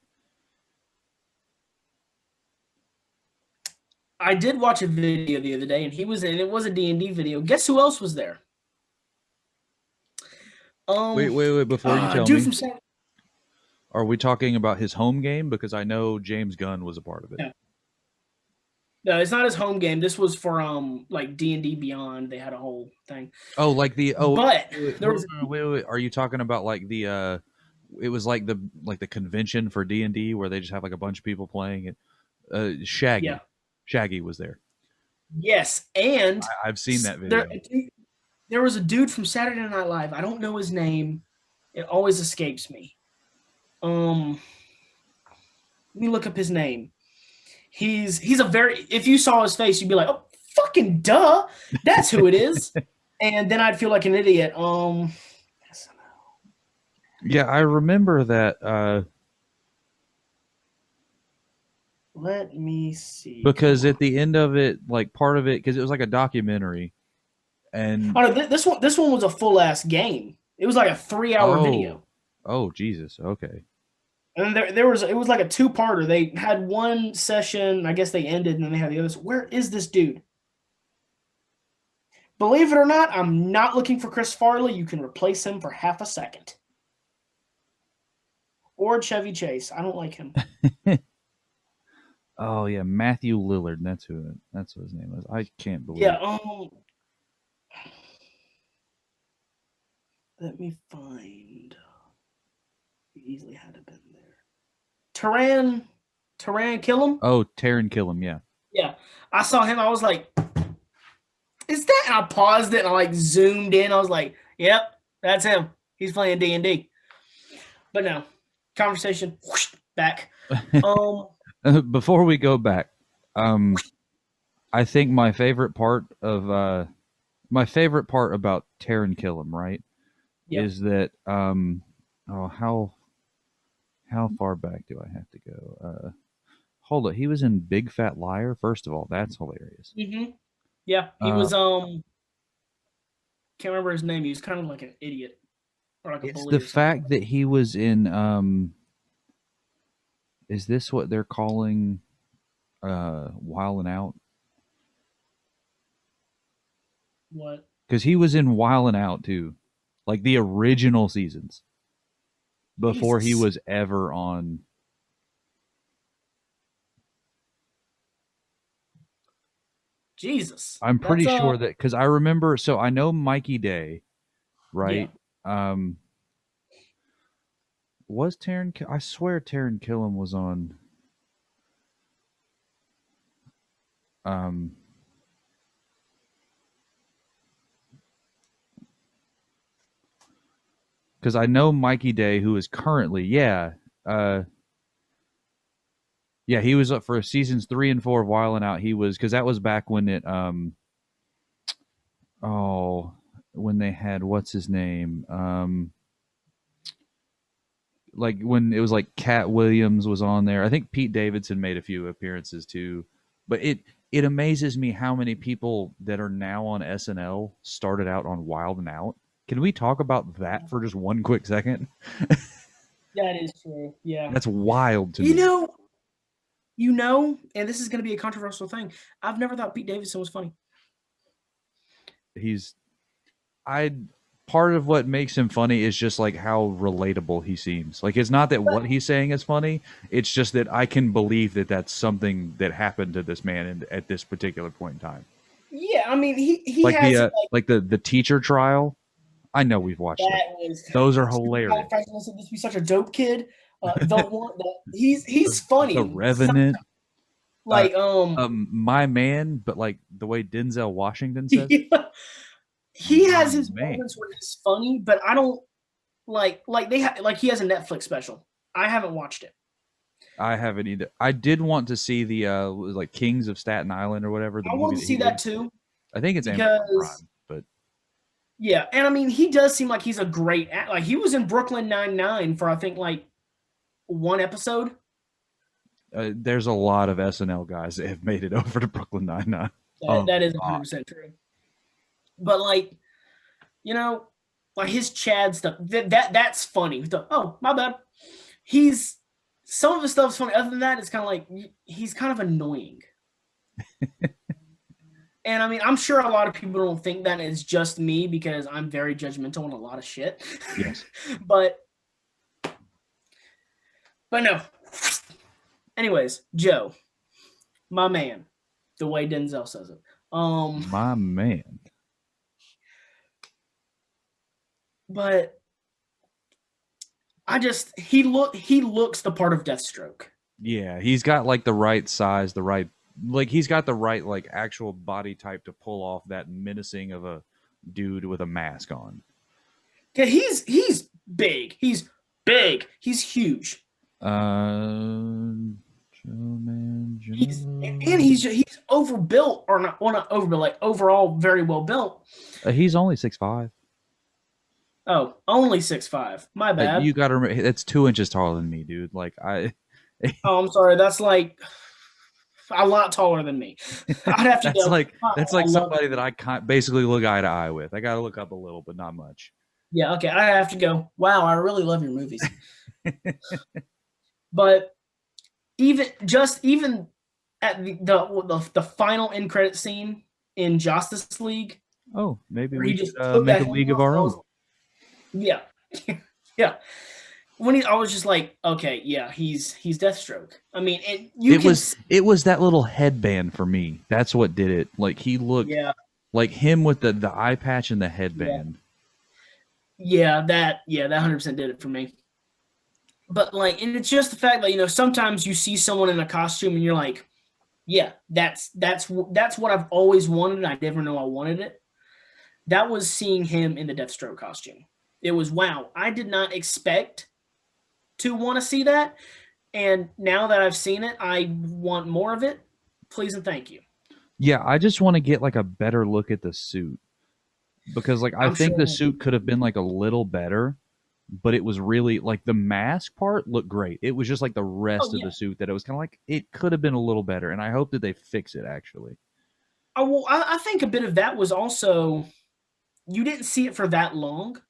I did watch a video the other day, and it was a D&D video. Guess who else was there? Wait, before you tell dude me. From are we talking about his home game? Because I know James Gunn was a part of it. Yeah. No, it's not his home game. This was for like D&D Beyond. They had a whole thing. Oh, like the but wait. Are you talking about like the it was like the convention for D&D where they just have like a bunch of people playing it? Shaggy. Yeah. Shaggy was there. Yes, and I've seen that video. There was a dude from Saturday Night Live. I don't know his name. It always escapes me. Let me look up his name. He's a very, if you saw his face, you'd be like, oh, fucking duh, that's who it is. And then I'd feel like an idiot. Yeah, I remember that. Let me see. Because at the end of it, like part of it, because it was like a documentary, and no, this one was a full ass game. It was like a 3-hour video. Oh Jesus, okay. And then it was like a 2-parter. They had one session, I guess they ended, and then they had the others. Where is this dude? Believe it or not, I'm not looking for Chris Farley. You can replace him for half a second. Or Chevy Chase. I don't like him. Oh yeah, Matthew Lillard. That's what his name was. I can't believe. Yeah. Let me find. He easily had to been there. Taran Killam. Oh, Taran Killam. Yeah. Yeah, I saw him. I was like, "Is that?" And I paused it and I like zoomed in. I was like, "Yep, that's him. He's playing D&D." But no, conversation back. Before we go back, I think my favorite part about Taran Killam, right, is that how far back do I have to go? Hold it, he was in Big Fat Liar. First of all, that's hilarious. Mm-hmm. Yeah, he was can't remember his name. He was kind of like an idiot. Or like it's the fact that he was in is this what they're calling Wild 'N Out? What? Because he was in Wild 'N Out too, like the original seasons before he was ever on. Jesus, I'm pretty sure that, because I remember. So I know Mikey Day, right? Yeah. Was Taran? I swear Taran Killam was on. Because I know Mikey Day, who is currently, he was up for seasons 3 and 4 of Wild 'N Out. He was, because that was back when it, when they had, what's his name, like when it was like Cat Williams was on there. I think Pete Davidson made a few appearances too. But it amazes me how many people that are now on SNL started out on Wild 'N Out. Can we talk about that for just one quick second? That is true. Yeah. That's wild to me. You know, and this is going to be a controversial thing. I've never thought Pete Davidson was funny. part of what makes him funny is just like how relatable he seems. Like it's not that what he's saying is funny, it's just that I can believe that that's something that happened to this man at this particular point in time. Yeah, I mean, he Like has the teacher trial. I know we've watched that those. was Those are hilarious. this be such a dope kid. The one that he's The funny. Revenant, Like my man, but like the way Denzel Washington says, he my has his man. moments where he's funny, but I don't like he has a Netflix special. I haven't watched it. I haven't either. I did want to see the like Kings of Staten Island or whatever. The I movie want to see that too. I think it's Amazon Prime, but yeah, and I mean he does seem like he's a great like he was in Brooklyn Nine-Nine for I think like one episode. There's a lot of SNL guys that have made it over to Brooklyn Nine-Nine. That is 100% true. But like, you know, like his Chad stuff that's funny. Oh, my bad. Some of his stuff's funny. Other than that, it's kind of like he's kind of annoying. And I mean, I'm sure a lot of people don't think that it's just me because I'm very judgmental on a lot of shit. Yes. but no. Anyways, Joe, my man, the way Denzel says it. My man. But he looks the part of Deathstroke. Yeah, he's got like the right size, he's got the right like actual body type to pull off that menacing of a dude with a mask on. Yeah, he's big. He's big. He's huge. He's overbuilt, or not overbuilt, like overall very well built. He's only 6'5". Oh, only 6'5". My bad. You got to remember, that's 2 inches taller than me, dude. Like oh, I'm sorry. That's like a lot taller than me. I'd have to. That's like somebody that I can't basically look eye to eye with. I got to look up a little, but not much. Yeah. Okay. I have to go. Wow, I really love your movies. But even at the final end credit scene in Justice League. Oh, maybe we should make a league of our own. Yeah. Yeah. I was just like, okay, yeah, he's Deathstroke. I mean, it was that little headband for me. That's what did it. Like he looked like him with the eye patch and the headband. Yeah, that 100% did it for me. But like, and it's just the fact that sometimes you see someone in a costume and you're like, yeah, that's what I've always wanted. I never know I wanted it. That was seeing him in the Deathstroke costume. It was wow. I did not expect to want to see that, and now that I've seen it, I want more of it. Please and thank you. Yeah, I just want to get like a better look at the suit because like I think the suit could have been like a little better, but it was really like the mask part looked great. It was just like the rest of the suit that it was kind of like it could have been a little better, and I hope that they fix it actually. I think a bit of that was also you didn't see it for that long.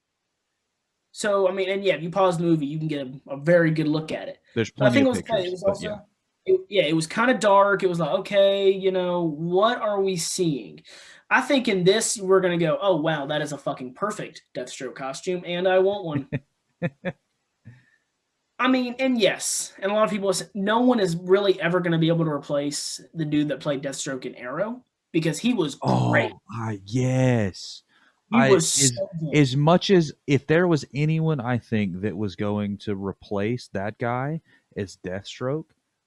So, I mean, and yeah, if you pause the movie, you can get a very good look at it. There's plenty of pictures. It was also, it was kind of dark. It was like, okay, what are we seeing? I think in this, we're going to go, oh, wow, that is a fucking perfect Deathstroke costume, and I want one. I mean, and yes, and a lot of people say no one is really ever going to be able to replace the dude that played Deathstroke in Arrow because he was great. Yes. As much as if there was anyone I think that was going to replace that guy as Deathstroke,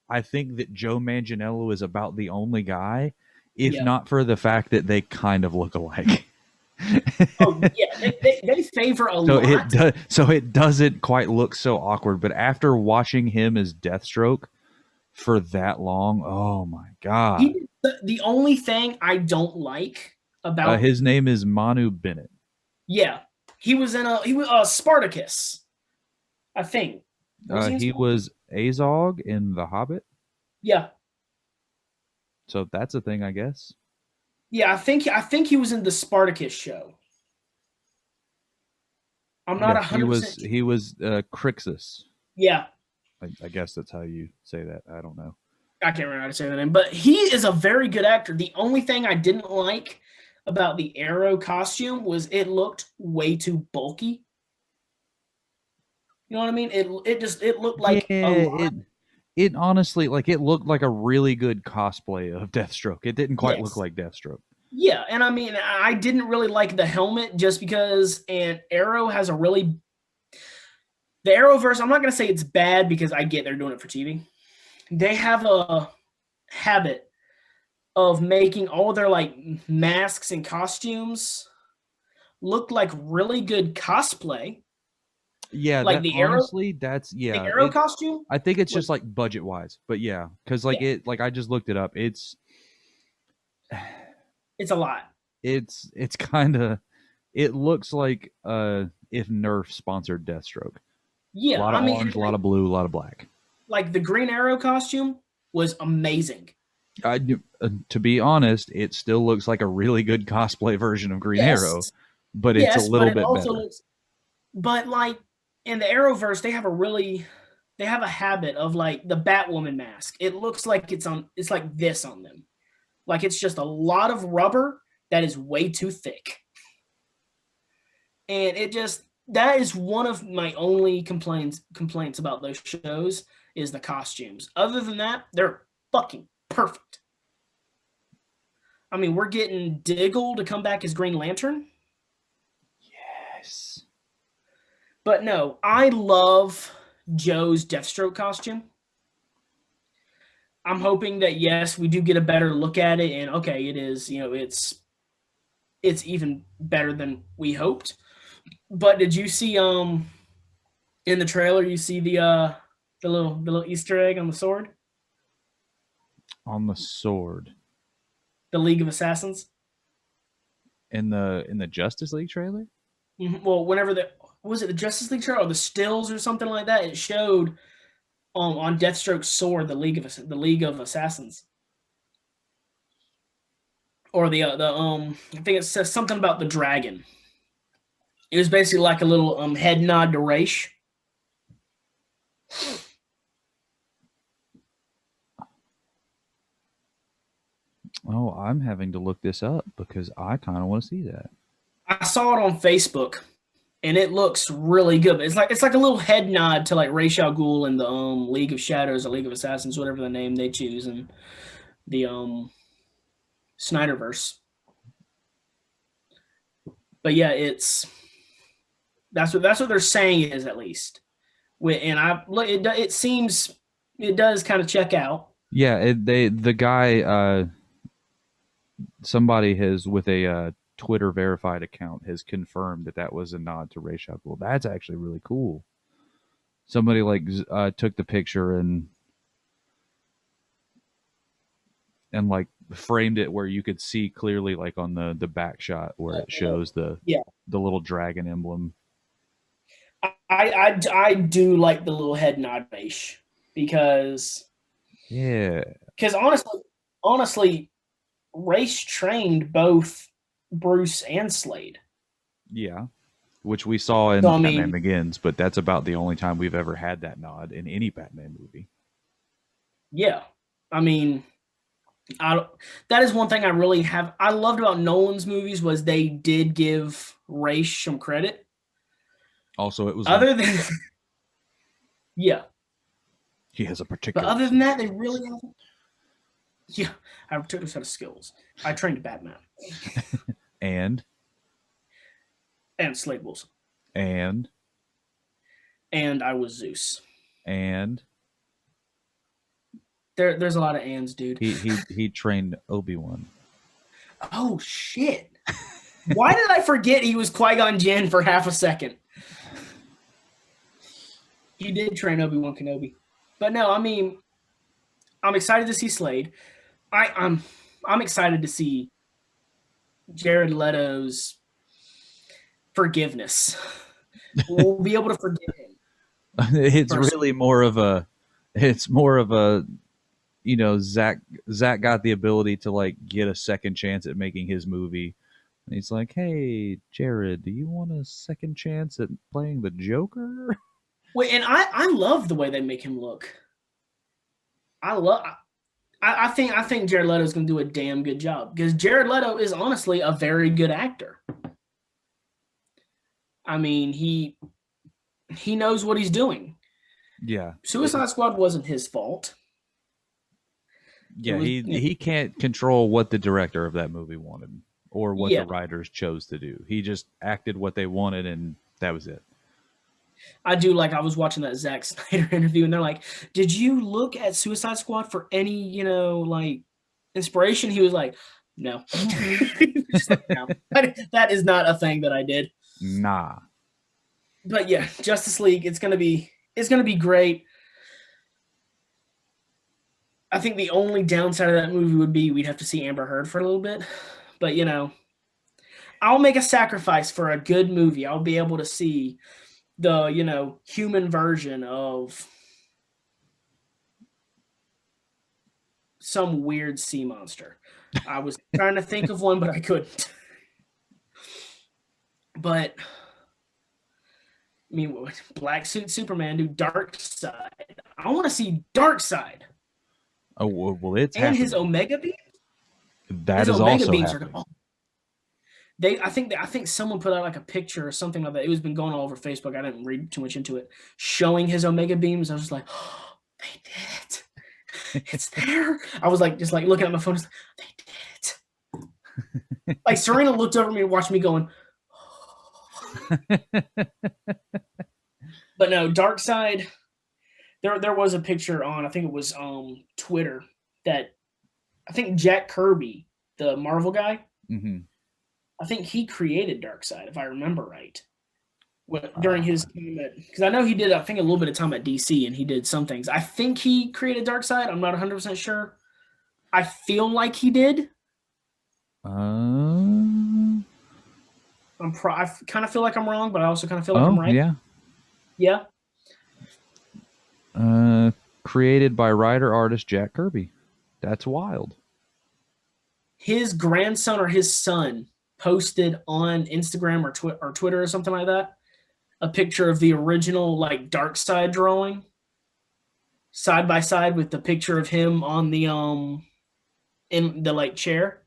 I think that Joe Manganiello is about the only guy, if not for the fact that they kind of look alike. Oh yeah, they favor a lot. So it doesn't quite look so awkward. But after watching him as Deathstroke for that long, oh my god! The only thing I don't like about his name is Manu Bennett. Yeah, he was Spartacus, I think. He was Azog in The Hobbit. Yeah. So that's a thing, I guess. Yeah, I think he was in the Spartacus show. I'm not 100%. He was Crixus. Yeah. I guess that's how you say that. I don't know. I can't remember how to say the name, but he is a very good actor. The only thing I didn't like about the Arrow costume was it looked way too bulky. You know what I mean? It looked Yeah, like a lot. it honestly, like, it looked like a really good cosplay of Deathstroke. It didn't quite look Yes. like Deathstroke. Yeah, and I mean, I didn't really like the helmet just because, and Arrow has a really the Arrowverse. I'm not gonna say it's bad because I get they're doing it for TV. They have a habit of making all their like masks and costumes look like really good cosplay. Yeah, Like that honestly, that's the yeah. Arrow It costume I think it's just was like budget wise, but yeah, because like yeah, I just looked it up. it's a lot. It's kind of it looks like if Nerf sponsored Deathstroke. A Yeah, lot I of mean, orange, a lot of blue, a lot of black. like the Green Arrow costume was amazing. To be honest, it still looks like a really good cosplay version of Green Arrow, Yes, but it's a yes, but little it bit also better. looks. But like in the Arrowverse, they have a habit of like the Batwoman mask. It looks like it's like this on them. Like it's just a lot of rubber that is way too thick. And it just that is one of my only complaints about those shows is the costumes. Other than that, they're fucking perfect. I mean, we're getting Diggle to come back as Green Lantern, Yes. but no, I love Joe's Deathstroke costume. I'm hoping that yes, we do get a better look at it, and okay, it is, it's even better than we hoped. But did you see in the trailer you see the little Easter egg on the sword? On the sword The League of Assassins? in the Justice League trailer. Well, whenever was it the Justice League trailer or the stills or something like that, it showed on Deathstroke's sword the League of Assassins. Or the I think it says something about the dragon. It was basically like a little head nod to Raish. Oh, I'm having to look this up because I kind of want to see that. I saw it on Facebook, and it looks really good. It's like a little head nod to like Ra's al Ghul and the League of Shadows or League of Assassins, whatever the name they choose, and the Snyderverse. But yeah, that's what they're saying is at least. And I look, it seems it does kind of check out. Yeah, the guy somebody has with a Twitter verified account has confirmed that that was a nod to Ra's al Ghul. That's actually really cool. Somebody like took the picture and like framed it where you could see clearly, like on the back shot where it shows Yeah, the little dragon emblem. I do like the little head nod base because Yeah, because honestly, Race trained both Bruce and Slade. yeah. Which we saw So in I Batman mean, Begins, but that's about the only time we've ever had that nod in any Batman movie. yeah, I mean, I that is one thing I really have. I loved about Nolan's movies was they did give Race some credit. Also, it was Lin- Other than yeah, he has a but particular other than that, they really haven't. Yeah, I took a set of skills. I trained Batman and and Slade Wilson, and and I was Zeus. and There's a lot of ands, dude. he trained Obi-Wan. Oh shit! Why did I forget he was Qui-Gon Jinn for half a second? He did train Obi-Wan Kenobi, but no, I mean, I'm excited to see Slade. I'm excited to see Jared Leto's forgiveness. We'll be able to forgive him. it's First. really more of a it's more of a Zack got the ability to like get a second chance at making his movie. And he's like, "Hey, Jared, do you want a second chance at playing the Joker?" Wait, and I love the way they make him look. I love I think Jared Leto's going to do a damn good job because Jared Leto is honestly a very good actor. I mean, he knows what he's doing. Yeah. Suicide Squad wasn't his fault. It Yeah, was he can't control what the director of that movie wanted or what the yeah. writers chose to do. He just acted what they wanted, and that was it. I do like I was watching that Zack Snyder interview and they're like, "Did you look at Suicide Squad for any, like inspiration?" He was like, "No." Just like, no. That is not a thing that I did. Nah. But yeah, Justice League, it's going to be great. I think the only downside of that movie would be we'd have to see Amber Heard for a little bit. But, I'll make a sacrifice for a good movie. I'll be able to see the, human version of some weird sea monster. I was trying to think of one, but I couldn't. But I mean, Black Suit Superman do Dark Side. I want to see Dark Side Oh well, it's and his happening. Omega beam. That His is Omega also beams are. happening. Oh, I think someone put out like a picture or something like that. It was been going all over Facebook. I didn't read too much into it, showing his Omega beams. I was just like, oh, they did it. It's there. I was like, just like looking at my phone. Like, they did it. Like Serena looked over at me and watched me going. Oh. But no, Dark Side. There was a picture on, I think it was Twitter, that I think Jack Kirby, the Marvel guy, Mm-hmm. I think he created Darkseid, if I remember right. During his time at, because I know he did, I think, a little bit of time at DC and he did some things. I think he created Darkseid. I'm not 100% sure. I feel like he did. I kind of feel like I'm wrong, but I also kind of feel like I'm Oh right. yeah. Yeah. Created by writer artist Jack Kirby. That's wild. His grandson or his son posted on Instagram or Twitter or something like that a picture of the original like Darkseid drawing side by side with the picture of him on the in the like chair,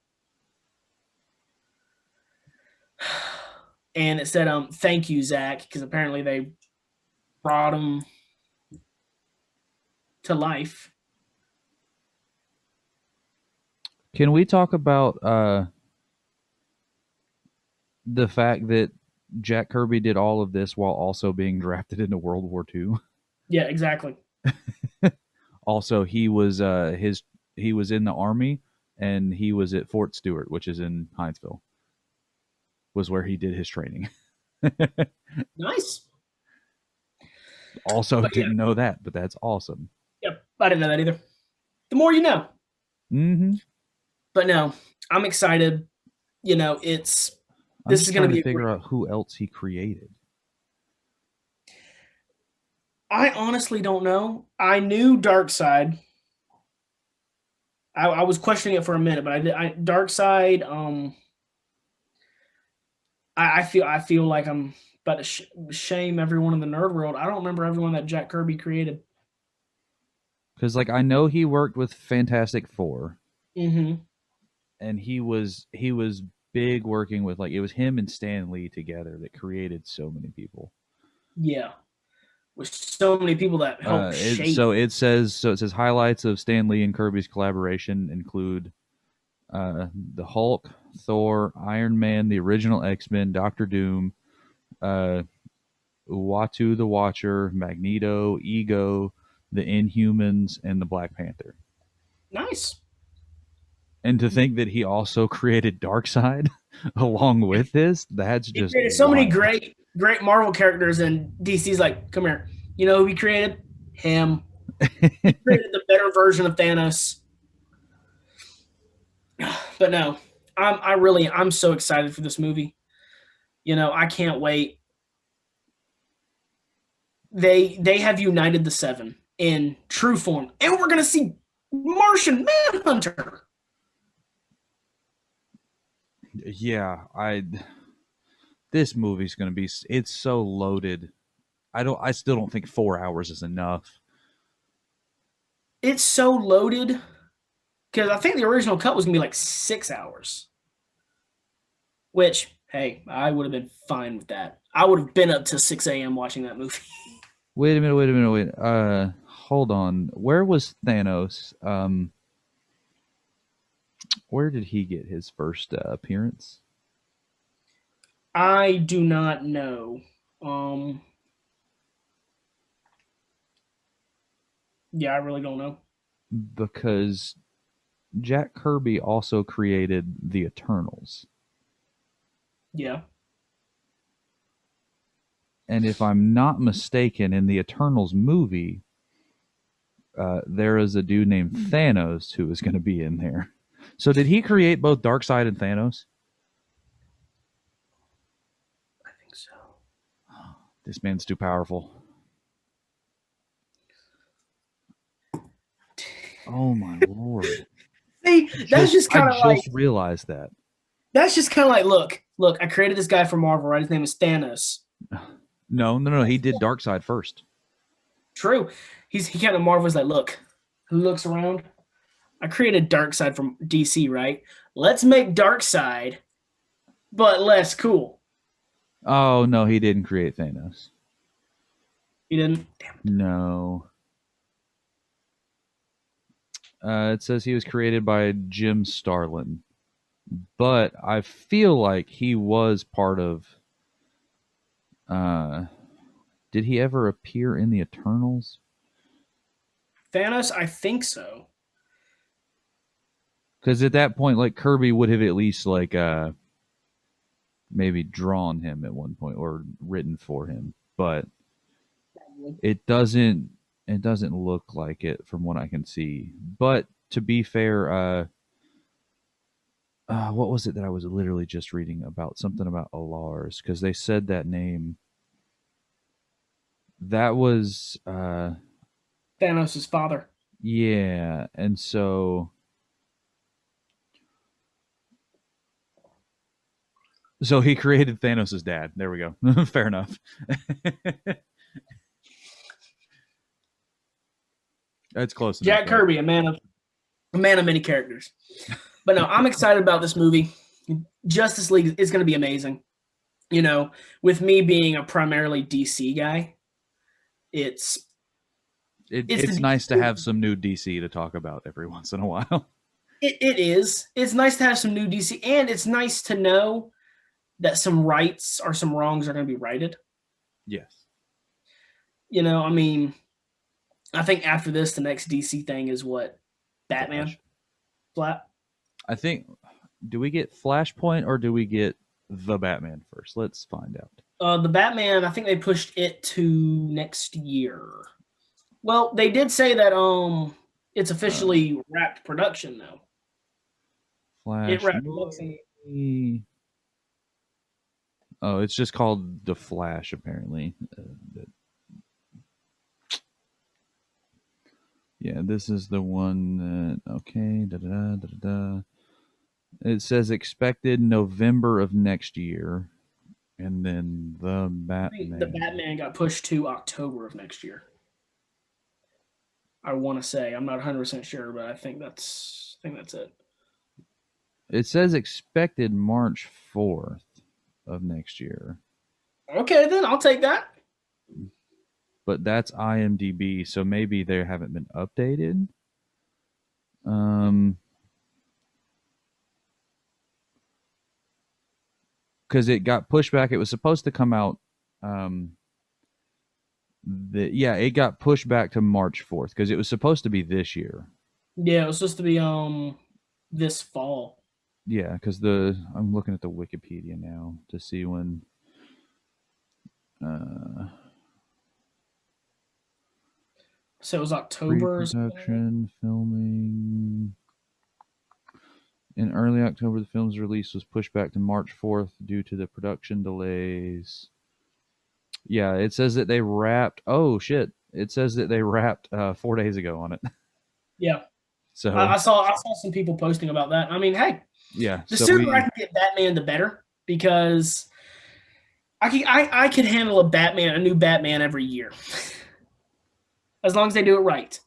and it said thank you Zach, because apparently they brought him to life. Can we talk about the fact that Jack Kirby did all of this while also being drafted into World War II? Yeah, exactly. Also, he was in the army and he was at Fort Stewart, which is in Hinesville, was where he did his training. Nice. Also, But yeah, didn't know that, but that's awesome. yep, I didn't know that either. The more you know. Mm-hmm. But no, I'm excited. It's I'm this just is going trying to to be figure out who else he created. I honestly don't know. I knew Darkseid. I was questioning it for a minute, but Darkseid. I feel like I'm about to shame everyone in the nerd world. I don't remember everyone that Jack Kirby created. Because like I know he worked with Fantastic Four, Mm-hmm. and he was big working with, like, it was him and Stan Lee together that created so many people. Yeah, with so many people that helped shape. It says highlights of Stan Lee and Kirby's collaboration include the Hulk, Thor, Iron Man, the original X-Men, Doctor Doom, uh, Uatu the Watcher, Magneto, Ego, the Inhumans, and the Black Panther. Nice. And to think that he also created Darkseid along with this, that's He just created so many wild. great Marvel characters, and DC's like, come here. You know who he created? Him. He created the better version of Thanos. But no, I'm so excited for this movie. I can't wait. They have united the Seven in true form, and we're gonna see Martian Manhunter. Yeah, this movie's going to be, it's so loaded. I still don't think 4 hours is enough. It's so loaded because I think the original cut was gonna be like 6 hours. Which, hey, I would have been fine with that. I would have been up to 6 a.m. watching that movie. Wait a minute. Hold on. Where was Thanos? Where did he get his first appearance? I do not know. Um, yeah, I really don't know. Because Jack Kirby also created the Eternals. Yeah. And if I'm not mistaken, in the Eternals movie, there is a dude named Thanos who is going to be in there. So did he create both Darkseid and Thanos? I think so. This man's too powerful. Oh my lord! See, that's just kind of like realized that. That's just kind of like, look, I created this guy for Marvel, right? His name is Thanos. No. He did Darkseid first. True. He kind of Marvel's like, look, who looks around? I created Darkseid from DC, right? Let's make Darkseid, but less cool. Oh no, he didn't create Thanos. He didn't. Damn it. No. It says he was created by Jim Starlin, but I feel like he was part of. Did he ever appear in the Eternals? Thanos, I think so. Because at that point, like Kirby would have at least like maybe drawn him at one point or written for him, but it doesn't look like it from what I can see. But to be fair, what was it that I was literally just reading about? Something about Alars, because they said that name. That was Thanos' father. Yeah, and so he created Thanos' dad. There we go. Fair enough. That's close enough. Jack Kirby, a man of many characters. But no, I'm excited about this movie. Justice League is going to be amazing. You know, with me being a primarily DC guy, it's nice to have some new DC to talk about every once in a while. It is. It's nice to have some new DC, and it's nice to know that some rights or some wrongs are going to be righted. Yes. You know, I mean, I think after this, the next DC thing is what? Batman? Flat? I think, do we get Flashpoint or do we get the Batman first? Let's find out. The Batman, I think they pushed it to next year. Well, they did say that it's officially wrapped production though. Flash. It wrapped production. Oh, it's just called The Flash, apparently. Yeah, this is the one that, okay, It says expected November of next year. And then the Batman. The Batman got pushed to October of next year. I want to say. I'm not 100% sure, but I think that's it. It says expected March 4th of next year. Okay, then I'll take that. But that's IMDb, so maybe they haven't been updated. Because it got pushed back. It was supposed to come out. It got pushed back to March 4th because it was supposed to be this year. Yeah, it was supposed to be this fall. Yeah, because I'm looking at the Wikipedia now to see when. So it was October. Pre-production, filming. In early October, the film's release was pushed back to March 4th due to the production delays. Yeah, it says that they wrapped. Oh shit! It says that they wrapped 4 days ago on it. Yeah. So I saw some people posting about that. I mean, hey, yeah, the sooner I can get Batman, the better, because I could handle a new Batman every year, as long as they do it right.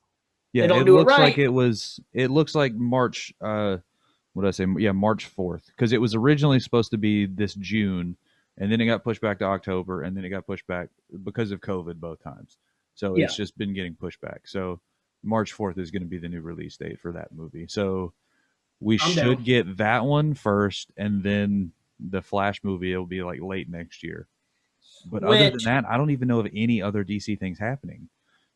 Yeah, They don't it do it looks like right. it was. It looks like March. What did I say? Yeah, March 4th, because it was originally supposed to be this June, and then it got pushed back to October, and then it got pushed back because of COVID both times. So it's Yeah, just been getting pushed back. So March 4th is going to be the new release date for that movie. So we I'm down. should get that one first, and then the Flash movie will be like late next year. But other than Which, that, I don't even know of any other DC things happening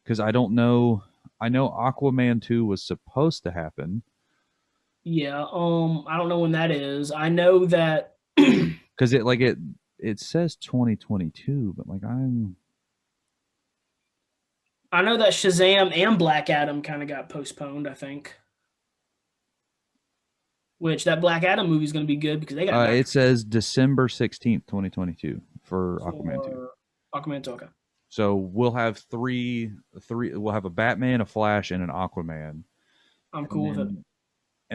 because I don't know. I know Aquaman 2 was supposed to happen yeah, I don't know when that is. I know that because it says 2022, but like I know that Shazam and Black Adam kind of got postponed. I think, which that Black Adam movie is going to be good because they got it Doctor says December 16th, 2022 for Aquaman 2. for Aquaman. Okay, So we'll have three. We'll have a Batman, a Flash, and an Aquaman, I'm and cool with it.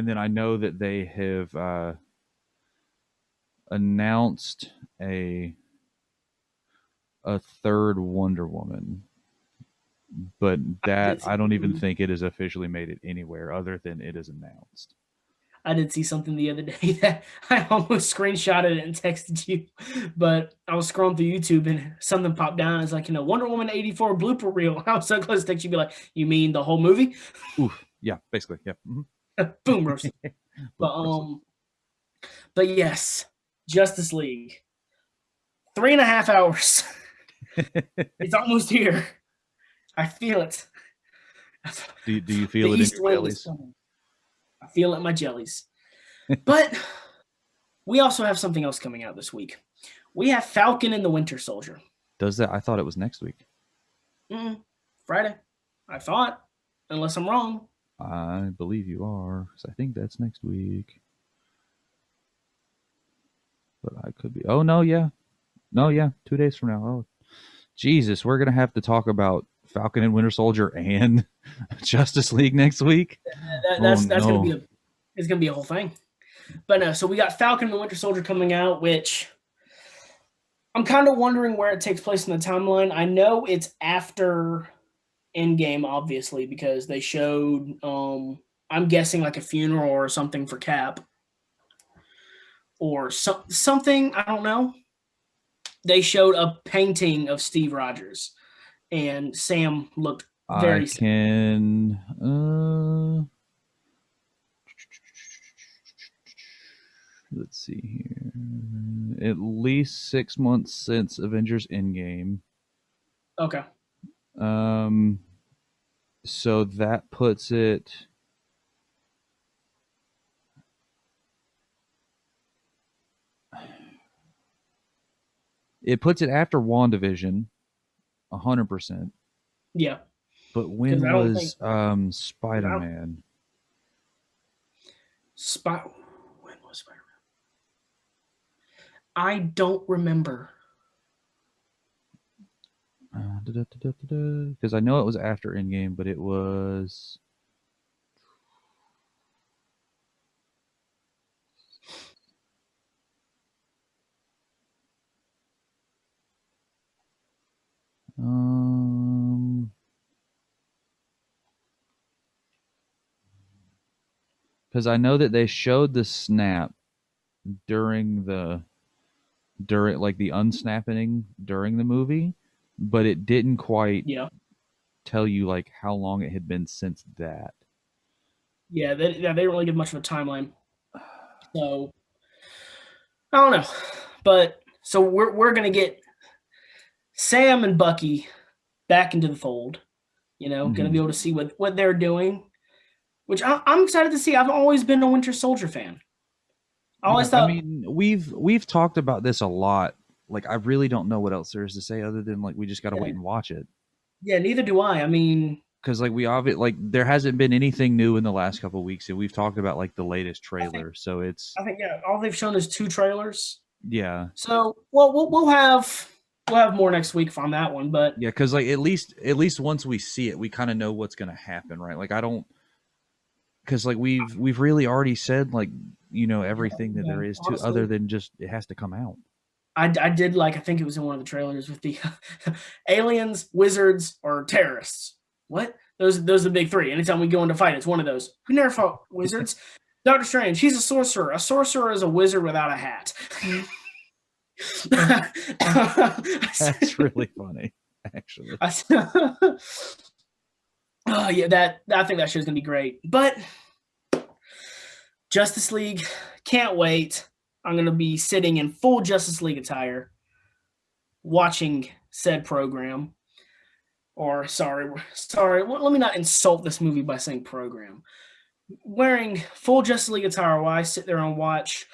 then I know that they have announced a third Wonder Woman, but I that did see I don't even something. think it has officially made it anywhere other than it is announced. I did see something the other day that I almost screenshotted it and texted you, but I was scrolling through YouTube and something popped down. It's like, Wonder Woman 84 blooper reel. I was so close to text you, be like, you mean the whole movie? Oof, yeah, basically, yeah. Boom, roasted. But Boom, roasted. but yes, Justice League, 3.5 hours. It's almost here. I feel it. Do you The feel it in East your Wind is jellies? coming. I feel it in my jellies. But we also have something else coming out this week. We have Falcon and the Winter Soldier. Does that? I thought it was next week. Friday. I thought, unless I'm wrong. I believe you are, 'cause I think that's next week. But I could be. Oh no, yeah, no, yeah, 2 days from now. Oh, Jesus, we're gonna have to talk about Falcon and Winter Soldier and Justice League next week. Oh That's gonna be no. a it's gonna be a whole thing. But no, so we got Falcon and the Winter Soldier coming out, which I'm kind of wondering where it takes place in the timeline. I know it's after Endgame, obviously, because they showed I'm guessing like a funeral or something for Cap or something. I don't know. They showed a painting of Steve Rogers, and Sam looked I very sad. can. Let's see here. At least 6 months since Avengers Endgame. Okay. Um, so that puts it. It puts it after WandaVision, 100%. Yeah, But because when I don't think was Spider Man? Spot. When was Spider-Man? I don't remember. Because I know it was after Endgame, but it was. Because I know that they showed the snap during the unsnapping during the movie, but it didn't quite Yeah, tell you like how long it had been since that. yeah. They didn't really give much of a timeline, so I don't know. But so we're gonna get Sam and Bucky back into the fold. Gonna be Hmm. able to see what they're doing, which I'm excited to see. I've always been a Winter Soldier fan. I Yeah, always I thought, mean we've talked about this a lot. Like I really don't know what else there is to say other than like we just got to wait yeah, and watch it. yeah. Neither do I. I mean, Because like like there hasn't been anything new in the last couple of weeks, and we've talked about like the latest I think trailer. So it's yeah. All they've shown is 2 trailers. yeah, So well, we'll have more next week on that one. But yeah. Because like at least once we see it, we kind of know what's gonna happen, right? Like I don't because like we've really already said like everything that yeah, there is to other honestly, than just it has to come out. I did like. I think it was in one of the trailers with the aliens, wizards, or terrorists. What? Those are the big three. Anytime we go into fight, it's one of those. We never fought wizards. Doctor Strange, he's a sorcerer. A sorcerer is a wizard without a hat. That's really funny, actually. Oh yeah, I think that show's gonna be great. But Justice League, can't wait. I'm gonna be sitting in full Justice League attire, watching said program. Or sorry, let me not insult this movie by saying program. Wearing full Justice League attire while I sit there and watch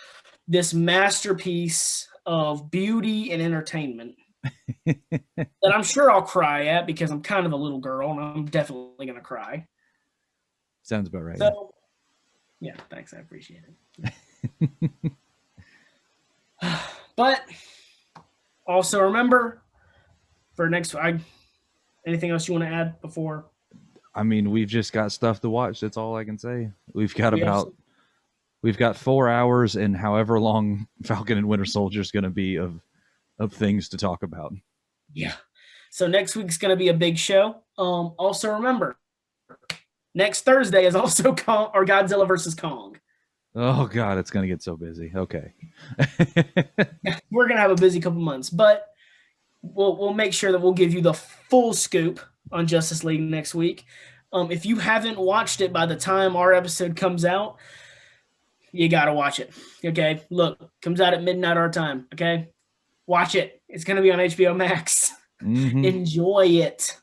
this masterpiece of beauty and entertainment that I'm sure I'll cry at because I'm kind of a little girl and I'm definitely going to cry. Sounds about right. So, yeah, thanks. I appreciate it. But also remember for next, anything else you want to add before? I mean, we've just got stuff to watch. That's all I can say. We've got 4 hours and however long Falcon and Winter Soldier is going to be of things to talk about. Yeah. So next week's going to be a big show. Also remember, next Thursday is also Kong or Godzilla versus Kong. Oh God, it's going to get so busy. Okay. We're going to have a busy couple months, but we'll make sure that we'll give you the full scoop on Justice League next week. If you haven't watched it by the time our episode comes out, you got to watch it. Okay? Look, comes out at midnight our time. Okay? Watch it. It's going to be on HBO Max. Mm-hmm. Enjoy it.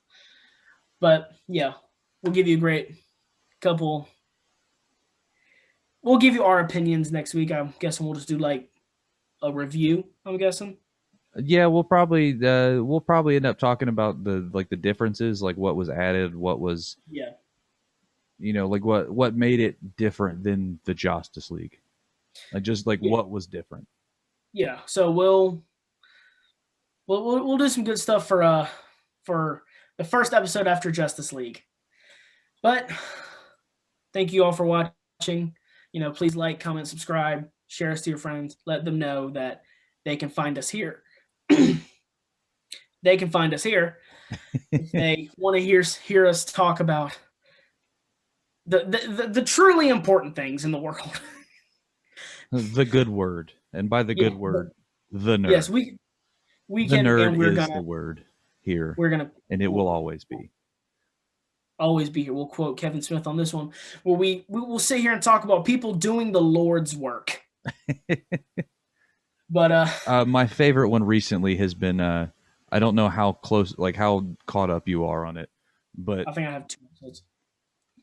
But, yeah, we'll give you a great couple. We'll give you our opinions next week. I'm guessing we'll just do like a review, I'm guessing. Yeah, we'll probably end up talking about the differences, like what was added, what was like what made it different than the Justice League, like just like what was different. Yeah, so we'll do some good stuff for the first episode after Justice League. But thank you all for watching. Please like, comment, subscribe, share us to your friends, let them know that they can find us here. They can find us here if they want to hear us talk about the truly important things in the world. The good word, and by the good word, the nerd. Yes, we the can. Nerd and we're is gonna the word here. We're gonna and it will always be. Always be here. We'll quote Kevin Smith on this one, where we will sit here and talk about people doing the Lord's work. But my favorite one recently has been I don't know how close, like how caught up you are on it, but I think I have 2 episodes.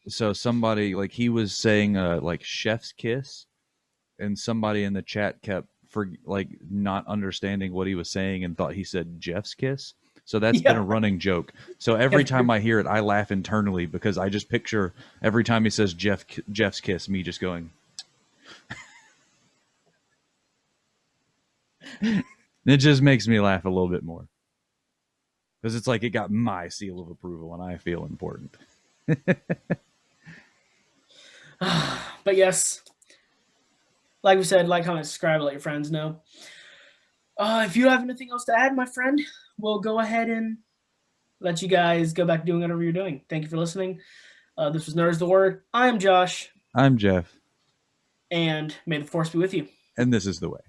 So somebody, like, he was saying like chef's kiss, and somebody in the chat kept not understanding what he was saying and thought he said Jeff's kiss. So that's been a running joke. So every time I hear it, I laugh internally because I just picture every time he says Jeff's kiss, me just going. It just makes me laugh a little bit more because it's like it got my seal of approval and I feel important. But yes, like we said, like, comment, subscribe, let your friends know. If you have anything else to add, my friend, we'll go ahead and let you guys go back doing whatever you're doing. Thank you for listening. This was Nerds the Word. I'm Josh. I'm Jeff. And may the force be with you. And this is the way.